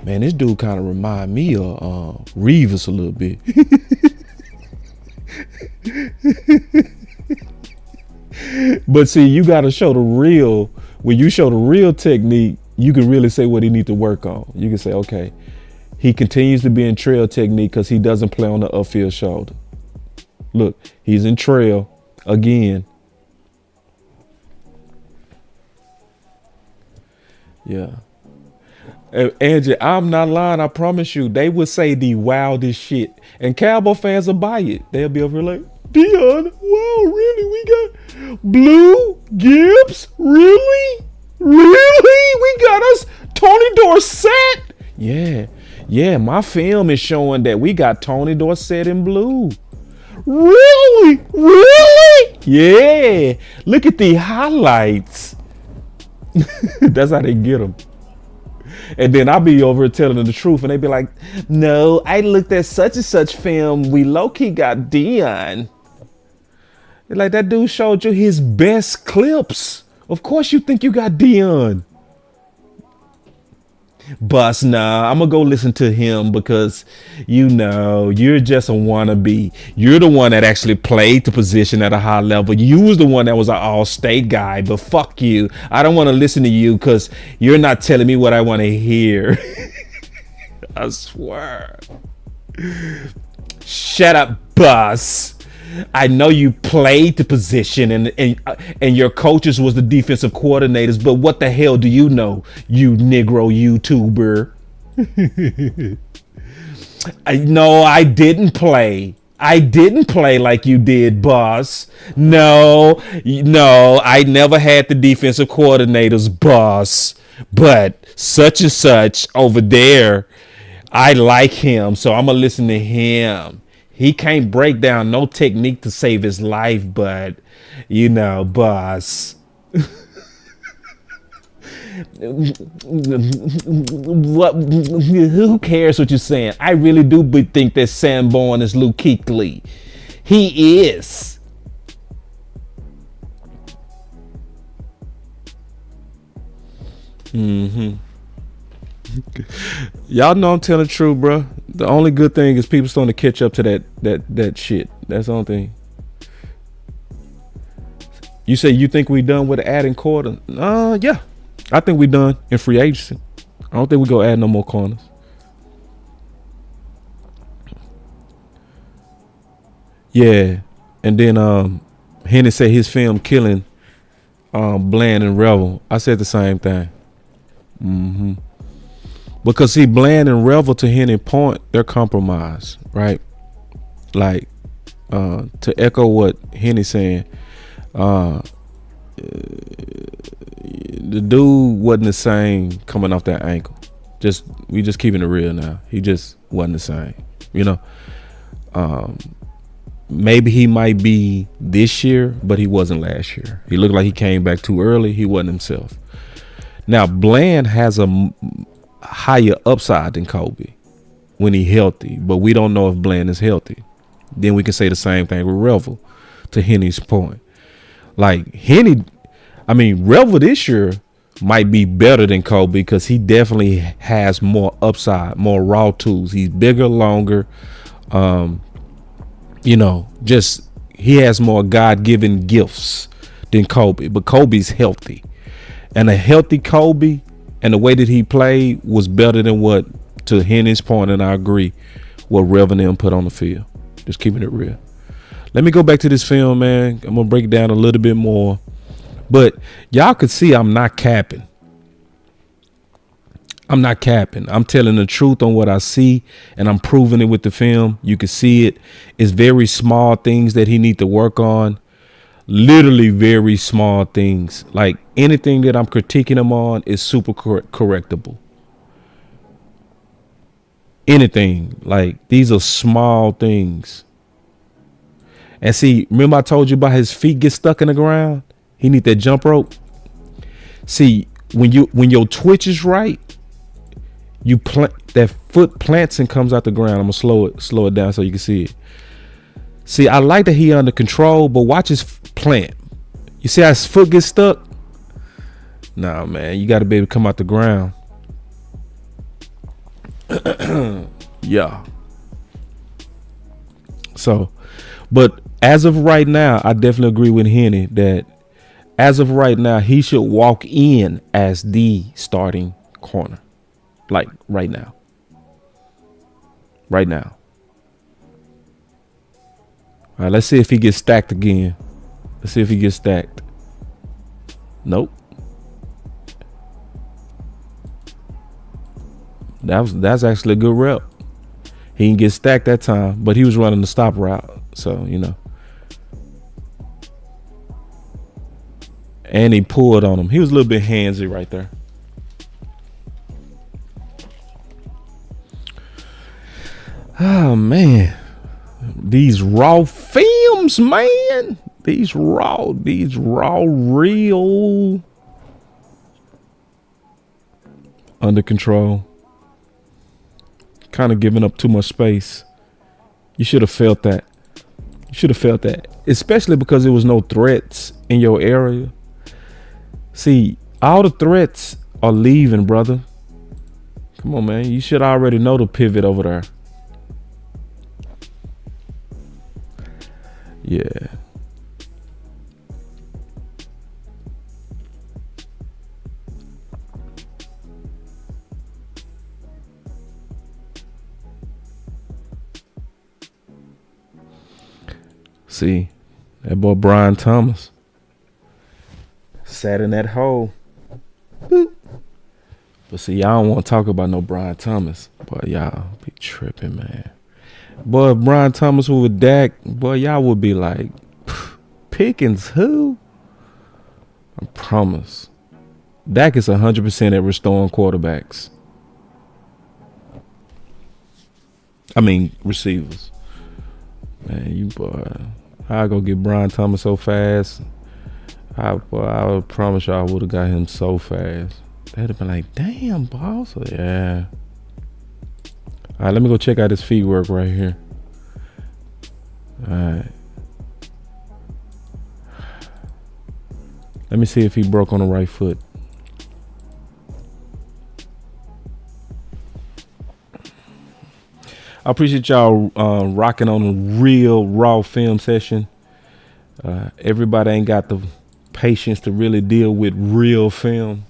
Man, this dude kind of remind me of Reeves a little bit. But see, you got to show the real. When you show the real technique, you can really say what he need to work on. You can say, okay, he continues to be in trail technique because he doesn't play on the upfield shoulder. Look, he's in trail again. Yeah. Angie, I'm not lying. I promise you, they would say the wildest shit. And Cowboy fans will buy it. They'll be over here like, Dion, wow, really? We got Blue, Gibbs? Really? Really? We got us Tony Dorsett? Yeah, my film is showing that we got Tony Dorsett in blue. Really? Really? Yeah. Look at the highlights. That's how they get them. And then I'll be over here telling them the truth, and they be like, "No, I looked at such and such film. We low key got Dion." Like, that dude showed you his best clips. Of course you think you got Dion. Bus, nah, I'm gonna go listen to him because you're just a wannabe. You're the one that actually played the position at a high level. You was the one that was an all-state guy, but fuck you. I don't want to listen to you because you're not telling me what I want to hear. I swear. Shut up, Bus. I know you played the position and your coaches was the defensive coordinators, but what the hell do you know, you Negro YouTuber? I didn't play. I didn't play like you did, boss. No, I never had the defensive coordinators, boss. But such and such over there, I like him, so I'm gonna listen to him. He can't break down no technique to save his life, but boss. What? Who cares what you're saying? I really do think that Sanborn is Luke Kuechly. He is. Y'all know I'm telling the truth, bro. The only good thing is people starting to catch up to that shit. That's the only thing. You say you think we done with adding quarter? Yeah. I think we done in free agency. I don't think we go add no more corners. Yeah. And then Henry said his film killing Bland and Revel. I said the same thing. Because see, Bland and Revel, to Henry point, they're compromised, right? Like, to echo what Henry's saying, the dude wasn't the same coming off that ankle. We just keeping it real now. He just wasn't the same, maybe he might be this year, but he wasn't last year. He looked like he came back too early. He wasn't himself. Now, Bland has a higher upside than Cobie when he healthy, but we don't know if Bland is healthy. Then we can say the same thing with Revel, to Henry's point. Like Revel this year might be better than Cobie because he definitely has more upside, more raw tools. He's bigger, longer. He has more God-given gifts than Cobie, but Cobie's healthy. And a healthy Cobie and the way that he played was better than what, to Henry's point, and I agree, what Rev and them put on the field. Just keeping it real. Let me go back to this film, man. I'm going to break it down a little bit more. But y'all could see I'm not capping. I'm not capping. I'm telling the truth on what I see, and I'm proving it with the film. You can see it. It's very small things that he need to work on. Literally very small things. Like anything that I'm critiquing him on is super correctable. Anything. Like, these are small things. And see, remember I told you about his feet get stuck in the ground? He need that jump rope. See, when your twitch is right, that foot plants and comes out the ground. I'm gonna slow it down so you can see it. See, I like that he under control, but watch his plant. You see how his foot gets stuck? Nah, man, you got to be able to come out the ground. Yeah. So, but as of right now, I definitely agree with Henny that as of right now, he should walk in as the starting corner. Like right now. Right now. All right, let's see if he gets stacked again. Let's see if he gets stacked. Nope. That's actually a good rep. He didn't get stacked that time, but he was running the stop route. So, And he pulled on him. He was a little bit handsy right there. Oh, man. These raw films, man. These raw real. under control. Kind of giving up too much space. You should have felt that. You should have felt that. Especially because there was no threats in your area. See, all the threats are leaving, brother. Come on, man. You should already know the pivot over there. Yeah. See, that boy Brian Thomas sat in that hole. Boop. But see, y'all don't want to talk about no Brian Thomas. Boy, y'all be tripping, man. Boy, if Brian Thomas was with Dak, boy, y'all would be like, Pickens who? I promise. Dak is 100% at restoring quarterbacks. I mean, receivers. Man, you boy. I go get Brian Thomas so fast. I would promise y'all I would have got him so fast. They'd have been like, damn, boss. Yeah. All right, let me go check out his feet work right here. All right. Let me see if he broke on the right foot. I appreciate y'all rocking on a real raw film session. Everybody ain't got the patience to really deal with real film.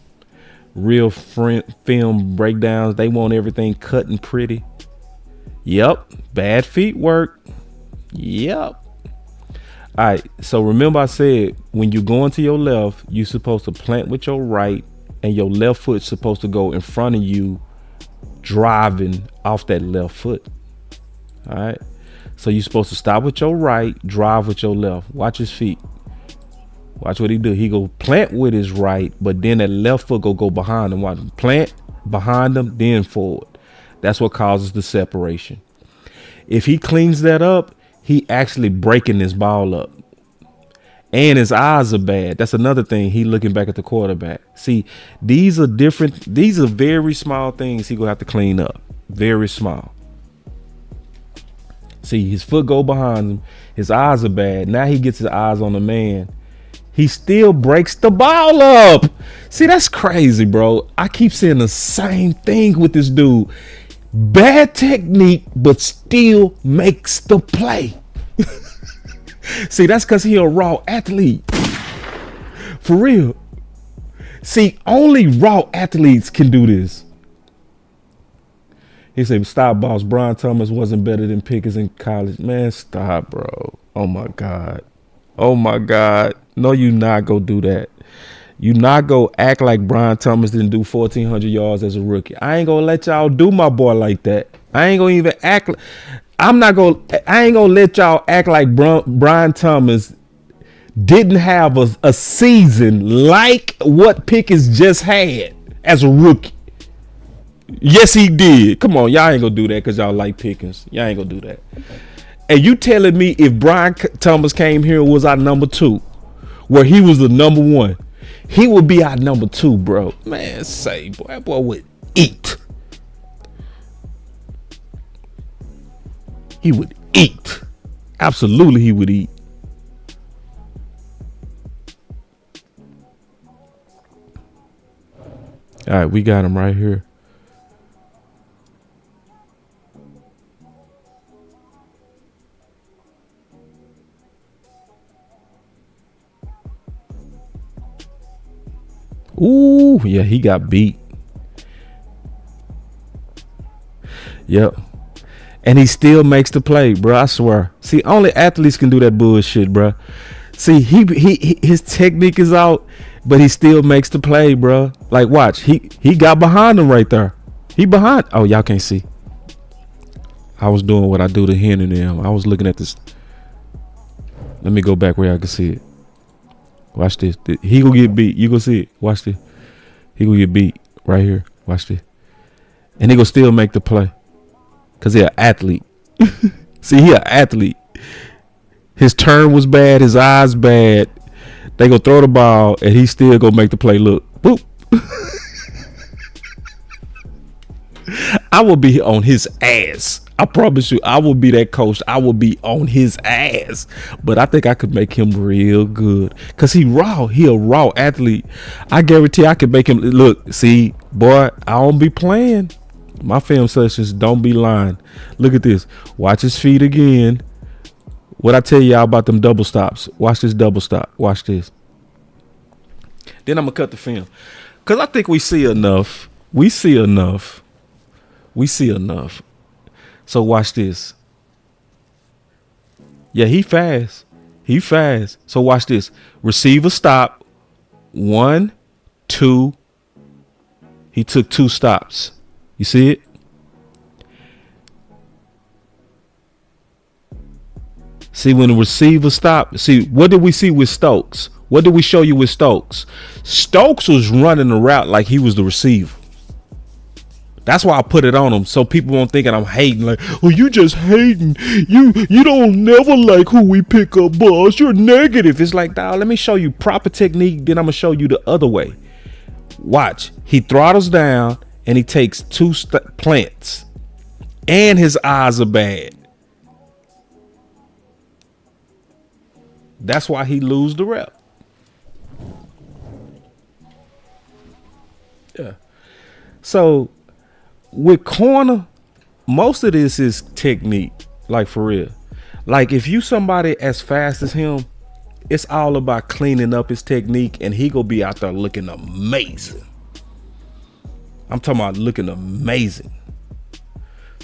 Real film breakdowns. They want everything cut and pretty. Yep. Bad feet work. Yep. All right. So remember I said when you go into your left, you're supposed to plant with your right and your left foot's supposed to go in front of you driving off that left foot. All right. So you're supposed to stop with your right, drive with your left. Watch his feet. Watch what he do. He go plant with his right, but then that left foot go behind him. Watch him plant behind him, then forward. That's what causes the separation. If he cleans that up, he actually breaking this ball up. And his eyes are bad. That's another thing. He looking back at the quarterback. See, these are different. These are very small things he gonna have to clean up. Very small. See, his foot go behind him. His eyes are bad. Now he gets his eyes on the man. He still breaks the ball up. See, that's crazy, bro. I keep saying the same thing with this dude. Bad technique, but still makes the play. See, that's because he a raw athlete. For real. See, only raw athletes can do this. He said, stop, boss. Brian Thomas wasn't better than Pickens in college. Man, stop, bro. Oh, my God. Oh, my God. No, you not go do that. You not go act like Brian Thomas didn't do 1,400 yards as a rookie. I ain't going to let y'all do my boy like that. I ain't going to even act. I ain't going to let y'all act like Brian Thomas didn't have a season like what Pickens just had as a rookie. Yes, he did. Come on, y'all ain't gonna do that because y'all like Pickens. Y'all ain't gonna do that. And you telling me if Brian Thomas came here and was our number 2, where he was the number 1, he would be our number 2, bro. Man, say, boy, that boy would eat. He would eat. Absolutely, he would eat. All right, we got him right here. Ooh, yeah, he got beat. Yep. And he still makes the play, bro. I swear. See, only athletes can do that bullshit, bro. See, his technique is out, but he still makes the play, bro. Like, watch. He got behind him right there. He behind. Oh, y'all can't see. I was doing what I do to Hen and them. I was looking at this. Let me go back where I can see it. Watch this. He gonna get beat. You gonna see it. Watch this. He gonna get beat right here. Watch this. And he gonna still make the play. Cause he an athlete. See, he an athlete. His turn was bad. His eyes bad. They gonna throw the ball and he still gonna make the play. Look. Boop. I will be on his ass. I promise you, I will be that coach. I will be on his ass. But I think I could make him real good. Cause he raw. He a raw athlete. I guarantee I could make him look. See, boy, I don't be playing. My film sessions don't be lying. Look at this. Watch his feet again. What I tell y'all about them double stops. Watch this double stop. Watch this. Then I'm gonna cut the film. Cause I think we see enough. We see enough. So watch this. Yeah, he fast. So watch this. Receiver stop. 1, 2. He took 2 stops. You see it? See, when the receiver stopped. See, what did we see with Stokes? What did we show you with Stokes? Stokes was running the route like he was the receiver. That's why I put it on him, so people won't think that I'm hating. Like, oh, you just hating. You don't never like who we pick up, boss. You're negative. It's like, dawg, let me show you proper technique. Then I'm gonna show you the other way. Watch. He throttles down and he takes 2 plants, and his eyes are bad. That's why he lose the rep. Yeah. So with corner, most of this is technique, like for real. Like if you somebody as fast as him, it's all about cleaning up his technique, and he gonna be out there looking amazing. I'm talking about looking amazing.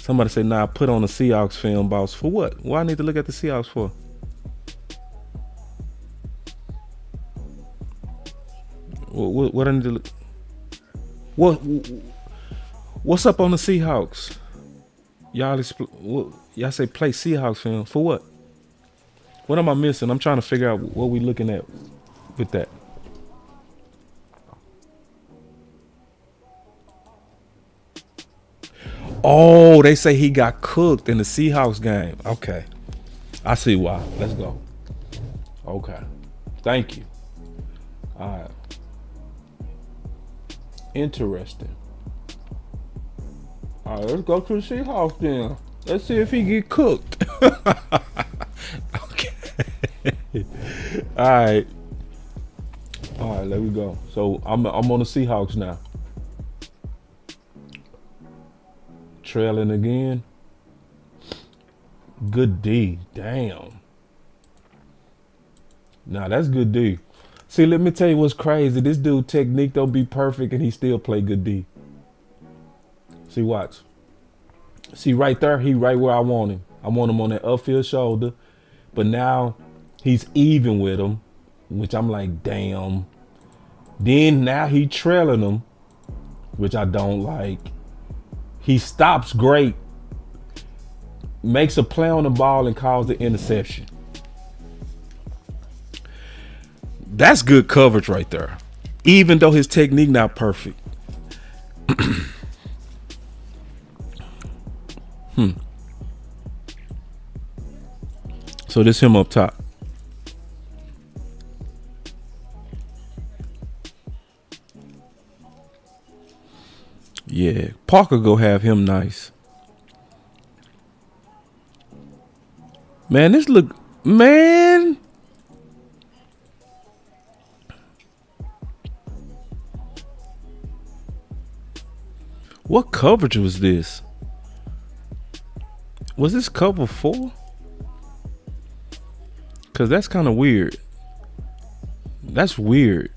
Somebody say, nah, put on the Seahawks film, boss. For what? Why I need to look at the Seahawks for? What I need to look? What's up on the Seahawks? Y'all say play Seahawks film for what? What am I missing? I'm trying to figure out what we looking at with that. Oh, they say he got cooked in the Seahawks game. Okay, I see why. Let's go. Okay, thank you. All right. Interesting. All right, let's go to the Seahawks then. Let's see if he get cooked. Okay. All right. There we go. So I'm on the Seahawks now. Trailing again. Good D. Damn. Nah, that's good D. See, let me tell you what's crazy. This dude technique don't be perfect and he still play good D. See, watch. See right there, he right where I want him. I want him on that upfield shoulder. But now he's even with him, which I'm like, damn. Then now he trailing him, which I don't like. He stops great, makes a play on the ball and calls the interception. That's good coverage right there. Even though his technique not perfect. So this him up top. Yeah, Parker go have him nice. Man, this look, man. What coverage was this? Was this cover 4? Cause that's kind of weird. That's weird.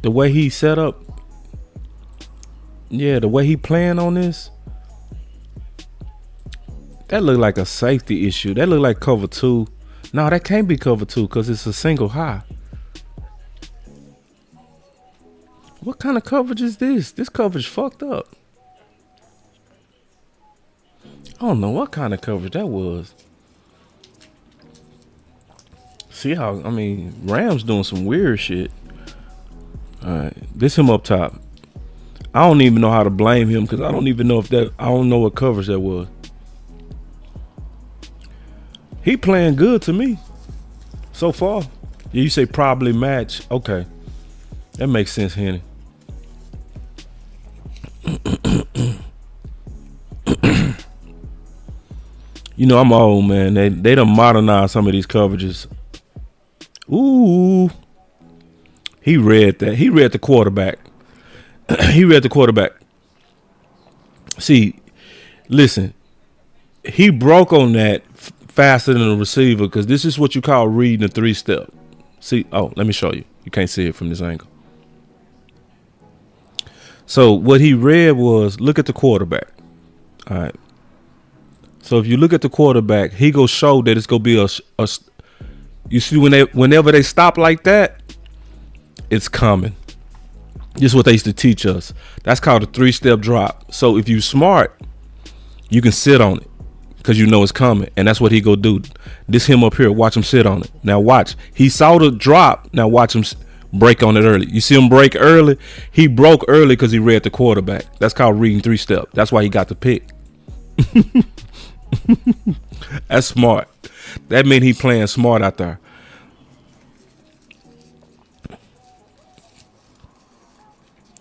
The way he set up. Yeah, the way he playing on this. That look like a safety issue. That look like cover 2. No, that can't be cover 2 because it's a single high. What kind of coverage is this? This coverage fucked up. I don't know what kind of coverage that was. See how, I mean, Rams doing some weird shit. All right, this him up top. I don't even know how to blame him because I don't even know if that, I don't know what coverage that was. He playing good to me so far. Yeah, you say probably match. Okay, that makes sense, Henny. I'm old, man. They done modernized some of these coverages. Ooh. He read that. He read the quarterback. He read the quarterback. See, listen. He broke on that faster than the receiver because this is what you call reading a 3-step. See, let me show you. You can't see it from this angle. So what he read was, look at the quarterback. All right. So if you look at the quarterback, he go show that it's gonna be a you see whenever they stop like that, it's coming. This is what they used to teach us. That's called a 3-step drop. So if you smart, you can sit on it because you know it's coming, and that's what he go do. This him up here, watch him sit on it. Now watch. He saw the drop. Now watch him break on it early. You see him break early? He broke early because he read the quarterback. That's called reading 3-step. That's why he got the pick. That's smart. That means he playing smart out there.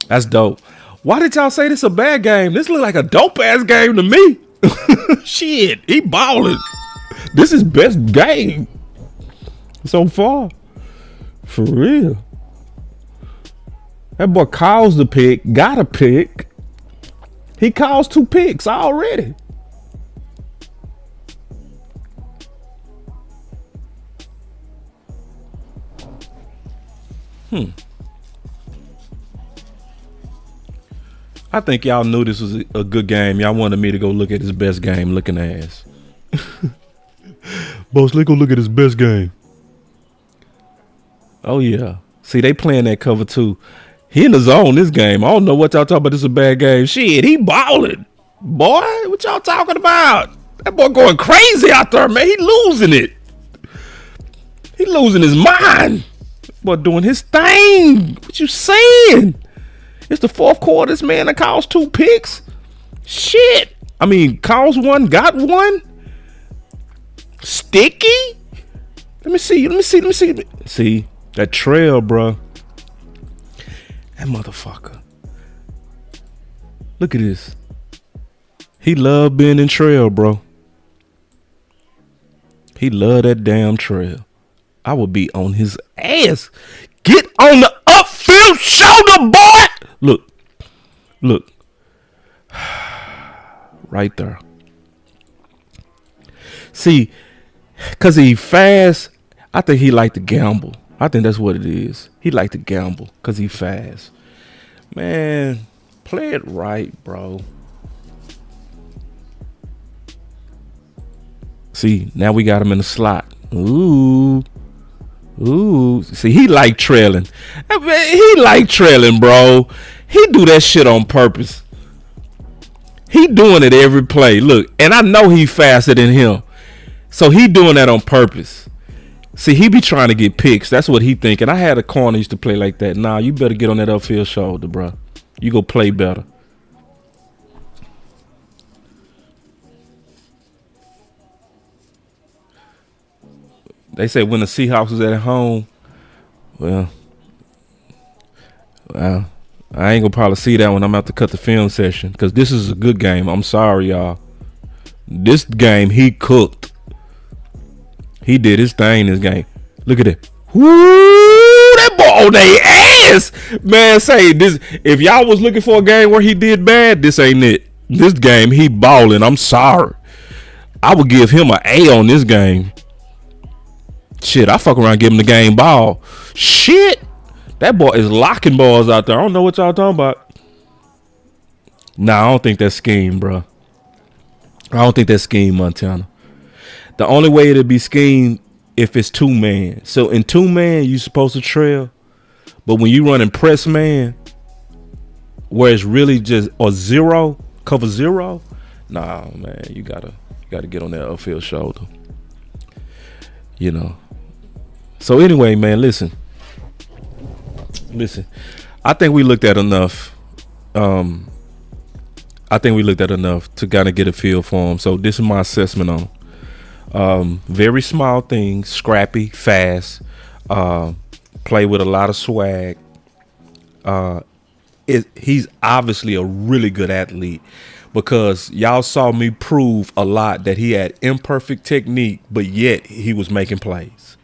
That's dope. Why did y'all say this a bad game? This look like a dope ass game to me. Shit, he balling. This is best game so far. For real. That boy calls the pick, got a pick. He calls 2 picks already. I think y'all knew this was a good game. Y'all wanted me to go look at his best game looking ass. Boss, let's go look at his best game. Oh, yeah. See, they playing that cover too. He in the zone this game. I don't know what y'all talking about. This is a bad game. Shit, he balling. Boy, what y'all talking about? That boy going crazy out there, man. He losing it. He losing his mind. Boy doing his thing. What you saying? It's the 4th quarter. This man that calls 2 picks. Shit. I mean, calls 1, got 1. Sticky. Let me see. See that trail, bro. That motherfucker. Look at this. He love being in trail, bro. He love that damn trail. I would be on his ass. Get on the upfield shoulder, boy. Look. Right there. See, because he fast, I think he like to gamble. I think that's what it is. He like to gamble because he fast. Man, play it right, bro. See, now we got him in the slot. Ooh. See, he like trailing. He like trailing, bro. He do that shit on purpose. He doing it every play. Look, and I know he faster than him. So he doing that on purpose. See, he be trying to get picks. That's what he thinking. I had a corner used to play like that. Nah, you better get on that upfield shoulder, bro. You go play better. They say when the Seahawks was at home, well, I ain't gonna probably see that when I'm out to cut the film session because this is a good game. I'm sorry, y'all. This game, he cooked. He did his thing this game. Look at it. Woo, that ball on their ass. Man, say this. If y'all was looking for a game where he did bad, this ain't it. This game, he balling. I'm sorry. I would give him an A on this game. Shit, I fuck around and give him the game ball. Shit. That boy is locking balls out there. I don't know what y'all talking about. Nah, I don't think that's scheme, bro. I don't think that's scheme, Montana. The only way it'll be scheme if it's 2-man. So in 2-man, you supposed to trail. But when you running press man, where it's really just a zero, cover 0, nah, man, you gotta get on that upfield shoulder. You know. So anyway, man, listen. I think we looked at enough. I think we looked at enough to kind of get a feel for him. So this is my assessment on him. Very small things, scrappy, fast, play with a lot of swag. He's obviously a really good athlete, because y'all saw me prove a lot that he had imperfect technique, but yet he was making plays.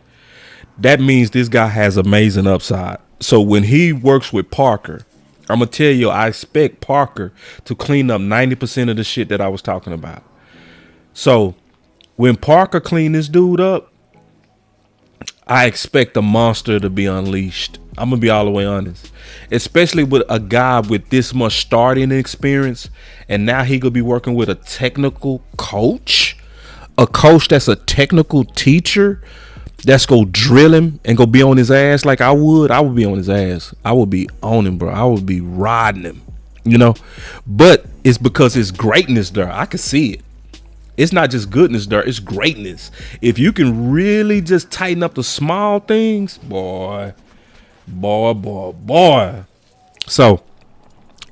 That means this guy has amazing upside. So when he works with Parker, I'm going to tell you, I expect Parker to clean up 90% of the shit that I was talking about. So when Parker clean this dude up, I expect the monster to be unleashed. I'm going to be all the way honest. Especially with a guy with this much starting experience. And now he could be working with a technical coach. A coach that's a technical teacher. That's go drill him and go be on his ass like I would. I would be on his ass. I would be on him, bro. I would be riding him, you know. But it's because it's greatness there. I can see it. It's not just goodness there. It's greatness. If you can really just tighten up the small things, boy. So,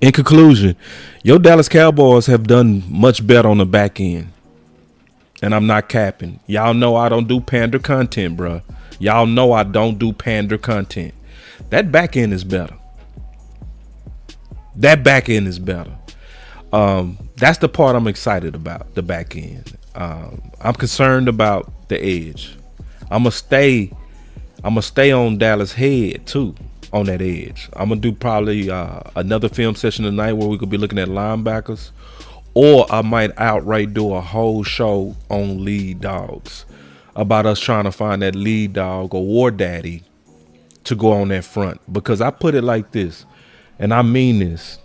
in conclusion, your Dallas Cowboys have done much better on the back end. And I'm not capping. Y'all know I don't do pander content, bro. Y'all know I don't do pander content. That back end is better. That's the part I'm excited about, the back end. I'm concerned about the edge. I'm gonna stay on Dallas' head too, on that edge. I'm gonna do probably another film session tonight where we could be looking at linebackers. Or I might outright do a whole show on lead dogs about us trying to find that lead dog or war daddy to go on that front. Because I put it like this, and I mean this.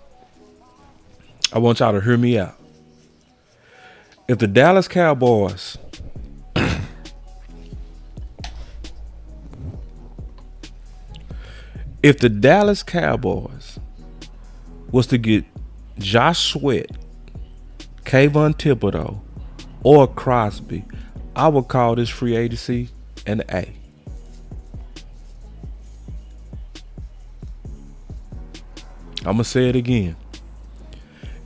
I want y'all to hear me out. If the Dallas Cowboys was to get Josh Sweat, Kayvon Thibodeau, or Crosby, I would call this free agency an A. I'm going to say it again.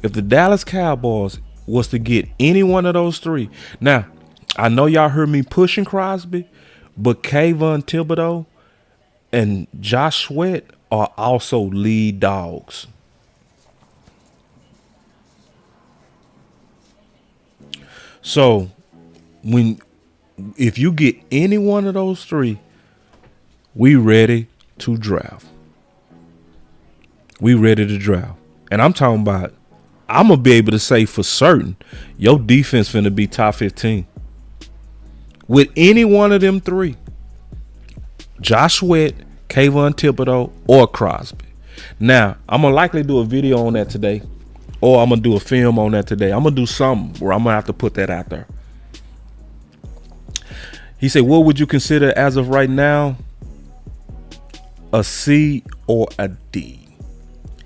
If the Dallas Cowboys was to get any one of those three. Now, I know y'all heard me pushing Crosby, but Kayvon Thibodeau and Josh Sweat are also lead dogs. So, if you get any one of those three, we ready to draft. And I'm talking about, I'm going to be able to say for certain, your defense finna be top 15. With any one of them three, Josh Sweat, Kayvon Thibodeau, or Crosby. Now, I'm going to likely do a video on that today. Or I'm going to do a film on that today. I'm going to do something where I'm going to have to put that out there. He said, what would you consider as of right now? A C or a D?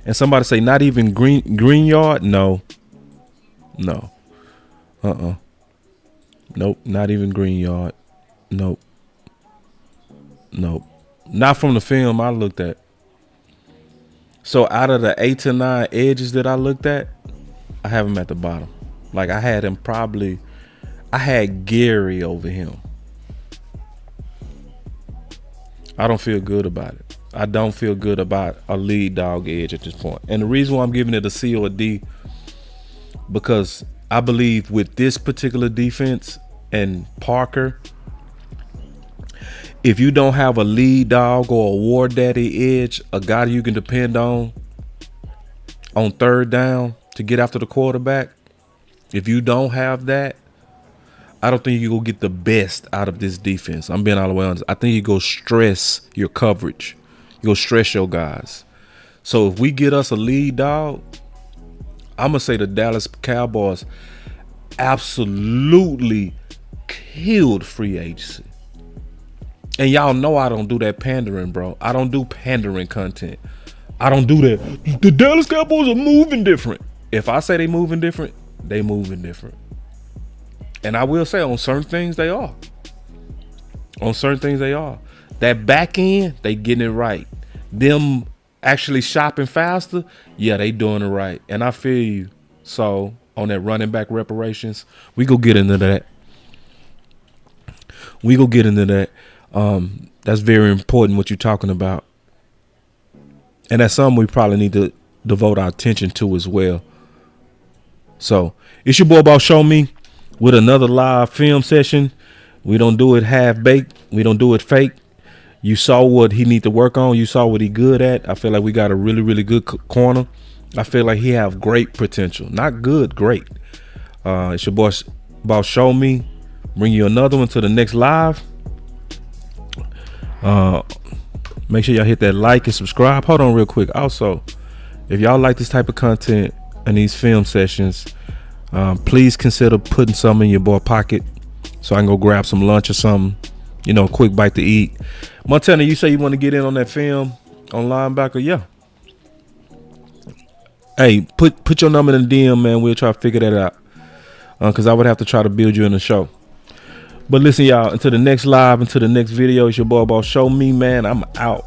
And somebody say, not even green yard? No. Nope, not even green yard. Nope. Not from the film I looked at. So out of the 8 to 9 edges that I looked at, I have him at the bottom. Like I had Gary over him. I don't feel good about it. I don't feel good about a lead dog edge at this point. And the reason why I'm giving it a C or a D, because I believe with this particular defense and Parker, if you don't have a lead dog or a war daddy edge, a guy you can depend on third down to get after the quarterback, if you don't have that, I don't think you go get the best out of this defense. I'm being all the way honest. I think you go stress your coverage. You go stress your guys. So if we get us a lead dog, I'm going to say the Dallas Cowboys absolutely killed free agency. And y'all know I don't do that pandering, bro. I don't do pandering content. I don't do that. The Dallas Cowboys are moving different. If I say they moving different, they moving different. And I will say on certain things they are. That back end, they getting it right. Them actually shopping faster, yeah, they doing it right. And I feel you. So on that running back reparations, we go get into that. That's very important what you're talking about. And that's something we probably need to devote our attention to as well. So it's your boy Boss Show Me with another live film session. We don't do it half baked. We don't do it fake. You saw what he need to work on. You saw what he good at. I feel like we got a really, really good corner. I feel like he have great potential. Not good, great. It's your boy Boss Show Me. Bring you another one to the next live. Make sure y'all hit that like and subscribe. Hold on real quick. Also, if y'all like this type of content and these film sessions, please consider putting some in your boy pocket so I can go grab some lunch or something, you know, a quick bite to eat. Montana, you say you want to get in on that film on linebacker? Yeah. Hey, put your number in the DM, man. We'll try to figure that out, because I would have to try to build you in the show. But listen, y'all, until the next live, until the next video, it's your boy Boss Show Me, man. I'm out.